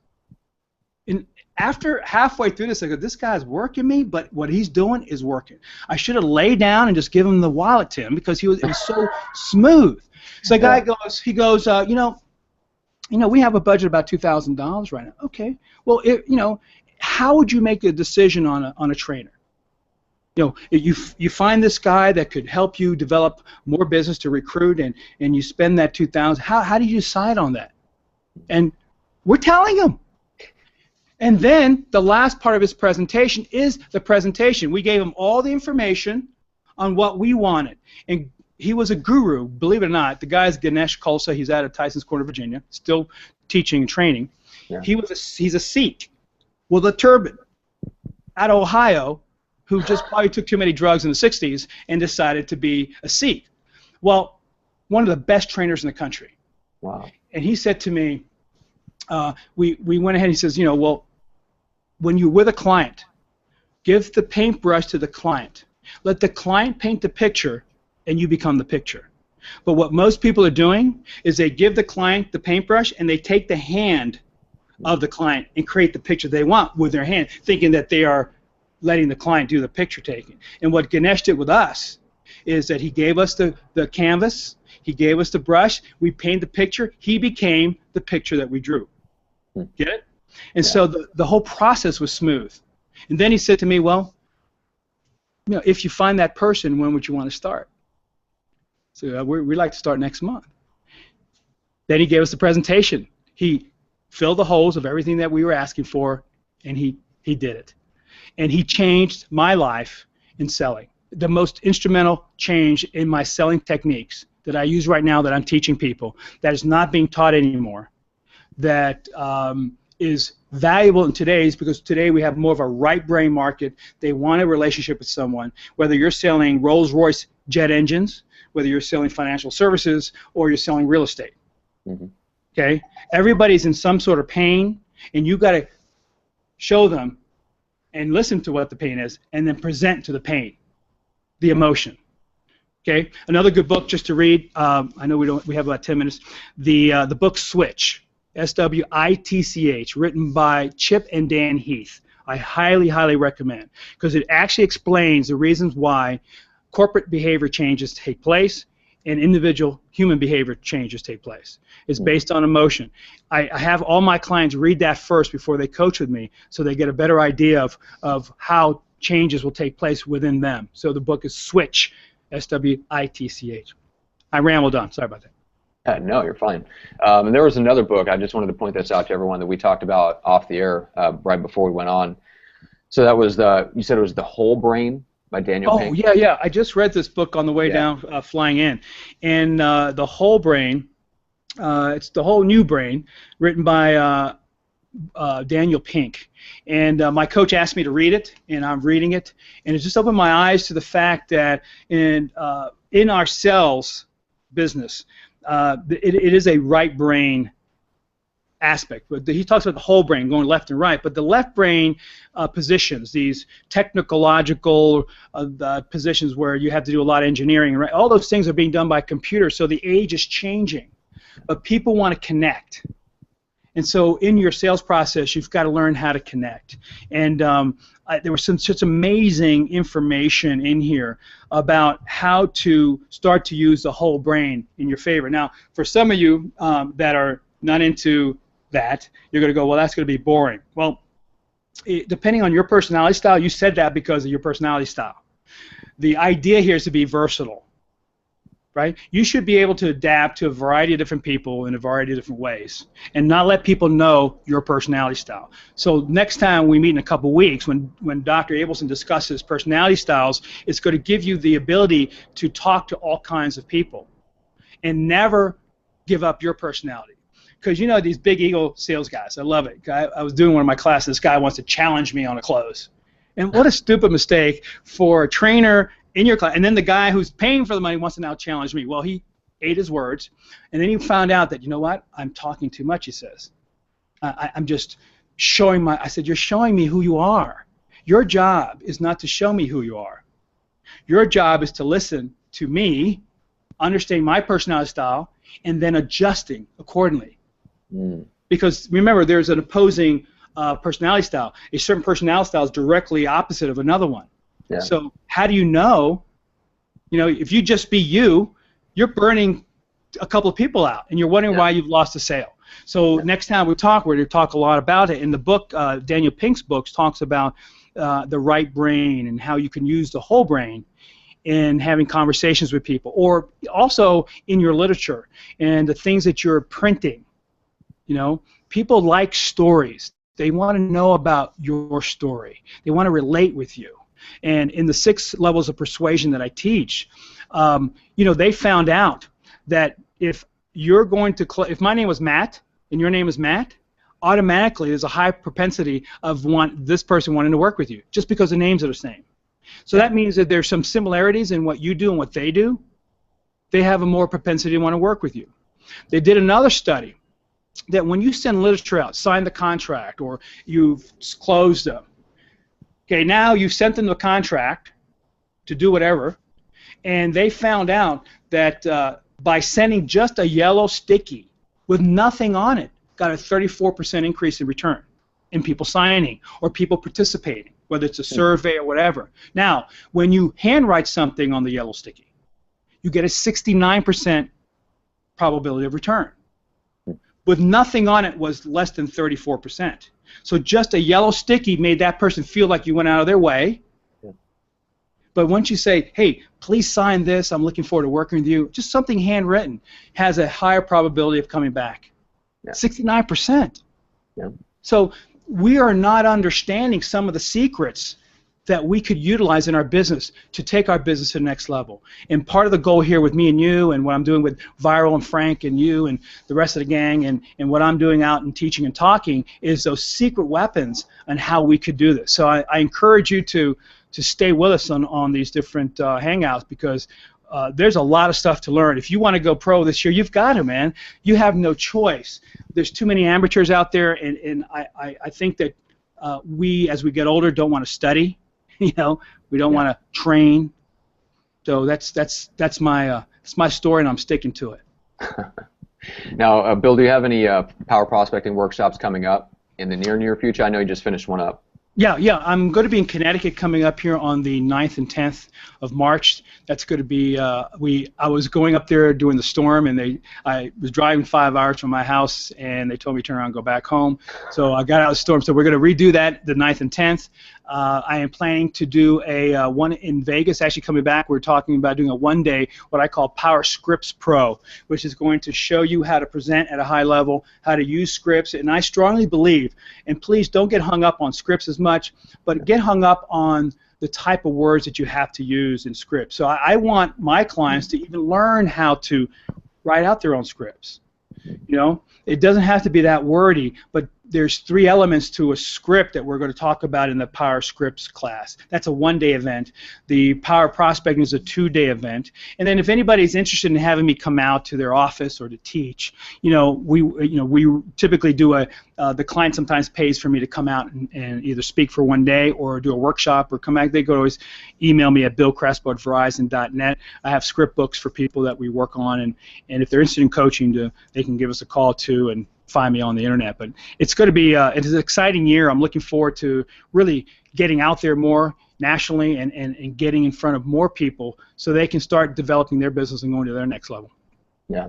[SPEAKER 2] And after halfway through this, I go, this guy's working me, but what he's doing is working. I should have laid down and just given him the wallet to him because it was so smooth. So the guy goes, you know, we have a budget of about $2,000 right now. Okay. Well, you know, how would you make a decision on a trainer? You know, you find this guy that could help you develop more business to recruit, and you spend that $2,000. How do you decide on that? And we're telling him. And then the last part of his presentation is the presentation. We gave him all the information on what we wanted, and he was a guru, believe it or not. The guy's Ganesh Khalsa. He's out of Tyson's Corner, Virginia, still teaching and training. Yeah. He's a Sikh with a turban out of Ohio, who just probably took too many drugs in the 60s and decided to be a Sikh. Well, one of the best trainers in the country. Wow. And he said to me, we went ahead and he says, you know, well, when you're with a client, give the paintbrush to the client. Let the client paint the picture, and you become the picture. But what most people are doing is they give the client the paintbrush, and they take the hand of the client and create the picture they want with their hand, thinking that they are letting the client do the picture taking. And what Ganesh did with us is that he gave us the canvas, he gave us the brush, we painted the picture, he became the picture that we drew. Get it? And so the whole process was smooth. And then he said to me, well, you know, if you find that person, when would you want to start? So we'd like to start next month. Then he gave us the presentation. He filled the holes of everything that we were asking for, and he did it. And he changed my life in selling. The most instrumental change in my selling techniques that I use right now that I'm teaching people, that is not being taught anymore, that is valuable in today's, because today we have more of a right brain market. They want a relationship with someone, whether you're selling Rolls-Royce jet engines, whether you're selling financial services, or you're selling real estate. Okay? Everybody's in some sort of pain, and you've got to show them and listen to what the pain is, and then present to the pain, the emotion. Okay? Another good book just to read. I know we have about 10 minutes. The book Switch, S-W-I-T-C-H, written by Chip and Dan Heath. I highly, highly recommend, because it actually explains the reasons why corporate behavior changes take place and individual human behavior changes take place. It's based on emotion. I have all my clients read that first before they coach with me, so they get a better idea of how changes will take place within them. So the book is Switch, S-W-I-T-C-H. I rambled on. Sorry about that.
[SPEAKER 1] No, you're fine. And there was another book. I just wanted to point this out to everyone that we talked about off the air right before we went on. So that was you said it was The Whole Brain by Daniel Pink?
[SPEAKER 2] Yeah. I just read this book on the way down, flying in. And The Whole Brain, it's The Whole New Brain, written by Daniel Pink. And my coach asked me to read it, and I'm reading it. And it just opened my eyes to the fact that in our sales business, it is a right brain aspect. But he talks about the whole brain going left and right. But the left brain positions, these technological positions where you have to do a lot of engineering, right? All those things are being done by computers, so the age is changing. But people want to connect. And so in your sales process, you've got to learn how to connect. And there was such amazing information in here about how to start to use the whole brain in your favor. Now, for some of you that are not into that, you're going to go, well, that's going to be boring. Well, depending on your personality style, you said that because of your personality style. The idea here is to be versatile. Right? You should be able to adapt to a variety of different people in a variety of different ways and not let people know your personality style. So next time we meet in a couple weeks, when Dr. Abelson discusses personality styles, it's going to give you the ability to talk to all kinds of people and never give up your personality. Because you know these big ego sales guys, I love it. I was doing one of my classes, this guy wants to challenge me on a close. And what a stupid mistake for a trainer in your class, and then the guy who's paying for the money wants to now challenge me. Well, he ate his words, and then he found out that, you know what, I'm talking too much, he says. I'm just showing I said, you're showing me who you are. Your job is not to show me who you are. Your job is to listen to me, understand my personality style, and then adjusting accordingly. Because remember, there's an opposing personality style. A certain personality style is directly opposite of another one. Yeah. So how do you know, if you just be you, you're burning a couple of people out, and you're wondering why you've lost a sale. So next time we talk, we're going to talk a lot about it. In the book, Daniel Pink's books talks about the right brain and how you can use the whole brain in having conversations with people, or also in your literature and the things that you're printing. People like stories. They want to know about your story. They want to relate with you. And in the 6 levels of persuasion that I teach, they found out that if you're going to, if my name was Matt and your name is Matt, automatically there's a high propensity of this person wanting to work with you, just because the names are the same. So that means that there's some similarities in what you do and what they do. They have a more propensity to want to work with you. They did another study that when you send literature out, sign the contract, or you've closed them, okay, now you've sent them the contract to do whatever, and they found out that by sending just a yellow sticky with nothing on it, got a 34% increase in return in people signing or people participating, whether it's a survey or whatever. Now, when you handwrite something on the yellow sticky, you get a 69% probability of return. With nothing on it was less than 34%. So just a yellow sticky made that person feel like you went out of their way.
[SPEAKER 1] Yeah.
[SPEAKER 2] But once you say, hey, please sign this, I'm looking forward to working with you, just something handwritten has a higher probability of coming back.
[SPEAKER 1] Yeah.
[SPEAKER 2] 69%.
[SPEAKER 1] Yeah.
[SPEAKER 2] So we are not understanding some of the secrets that we could utilize in our business to take our business to the next level. And part of the goal here with me and you, and what I'm doing with Viral and Frank and you and the rest of the gang, and what I'm doing out and teaching and talking, is those secret weapons on how we could do this. So I encourage you to stay with us on these different hangouts, because there's a lot of stuff to learn. If you want to go pro this year, you've got to, man. You have no choice. There's too many amateurs out there, and I think that we, as we get older, don't want to study. You know, we don't want to train. So that's my story, and I'm sticking to it.
[SPEAKER 1] Now, Bill, do you have any power prospecting workshops coming up in the near future? I know you just finished one up.
[SPEAKER 2] Yeah, I'm going to be in Connecticut coming up here on the 9th and 10th of March. That's going to be, I was going up there during the storm, and I was driving 5 hours from my house, and they told me to turn around and go back home. So I got out of the storm. So we're going to redo that the 9th and 10th. I am planning to do a one in Vegas. Actually, coming back, we're talking about doing a one-day, what I call Power Scripts Pro, which is going to show you how to present at a high level, how to use scripts. And I strongly believe, and please don't get hung up on scripts as much, but get hung up on the type of words that you have to use in scripts. So I want my clients to even learn how to write out their own scripts. You know, it doesn't have to be that wordy, but there's 3 elements to a script that we're going to talk about in the Power Scripts class. That's a one-day event. The Power Prospecting is a 2-day event. And then if anybody's interested in having me come out to their office or to teach, we typically do the client sometimes pays for me to come out and either speak for one day or do a workshop or come back. They could always email me at billcrespo@verizon.net. I have script books for people that we work on, and if they're interested in coaching, they can give us a call too and find me on the internet. But it's going to be it's an exciting year. I'm looking forward to really getting out there more nationally and getting in front of more people so they can start developing their business and going to their next level.
[SPEAKER 1] Yeah.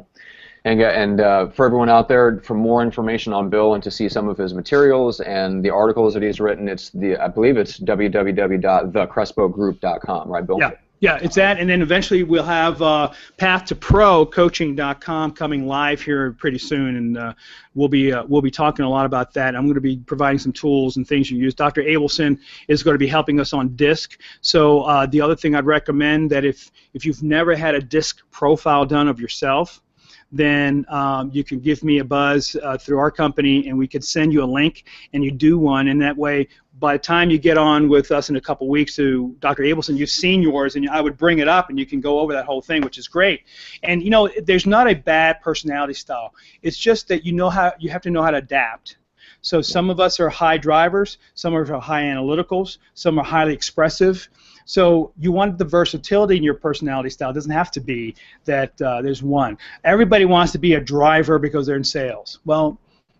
[SPEAKER 1] And for everyone out there, for more information on Bill and to see some of his materials and the articles that he's written, I believe it's www.thecrespogroup.com, right, Bill?
[SPEAKER 2] Yeah, it's that, and then eventually we'll have pathtoprocoaching.com coming live here pretty soon, and we'll be talking a lot about that. I'm going to be providing some tools and things you use. Dr. Abelson is going to be helping us on DISC. So the other thing I'd recommend, that if you've never had a DISC profile done of yourself, then you can give me a buzz through our company, and we could send you a link, and you do one, and that way, by the time you get on with us in a couple weeks to Dr. Abelson, you've seen yours, and I would bring it up, and you can go over that whole thing, which is great. And there's not a bad personality style. It's just that you have to know how to adapt. So some of us are high drivers, some of us are high analyticals, some are highly expressive. So you want the versatility in your personality style. It doesn't have to be that there's one. Everybody wants to be a driver because they're in sales. Well,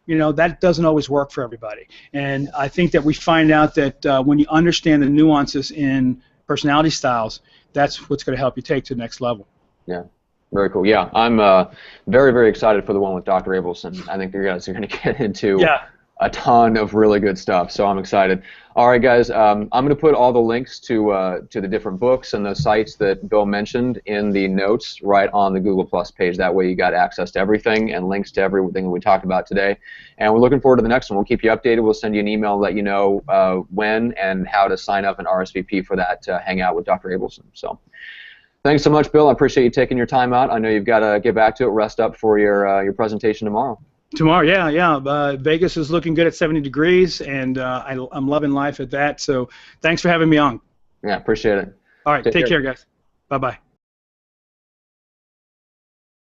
[SPEAKER 2] that doesn't always work for everybody. And I think that we find out that when you understand the nuances in personality styles, that's what's going to help you take to the next level.
[SPEAKER 1] Yeah. Very cool. Yeah, I'm very, very excited for the one with Dr. Abelson. I think you guys are going to get into a ton of really good stuff, so I'm excited. All right, guys, I'm going to put all the links to the different books and the sites that Bill mentioned in the notes right on the Google Plus page. That way you got access to everything and links to everything that we talked about today. And we're looking forward to the next one. We'll keep you updated. We'll send you an email, let you know when and how to sign up and RSVP for that hangout with Dr. Abelson. So thanks so much, Bill. I appreciate you taking your time out. I know you've got to get back to it, rest up for your presentation tomorrow.
[SPEAKER 2] Tomorrow, yeah. Vegas is looking good at 70 degrees, and I'm loving life at that. So thanks for having me on.
[SPEAKER 1] Yeah, appreciate it.
[SPEAKER 2] All right, take care, guys. Bye-bye.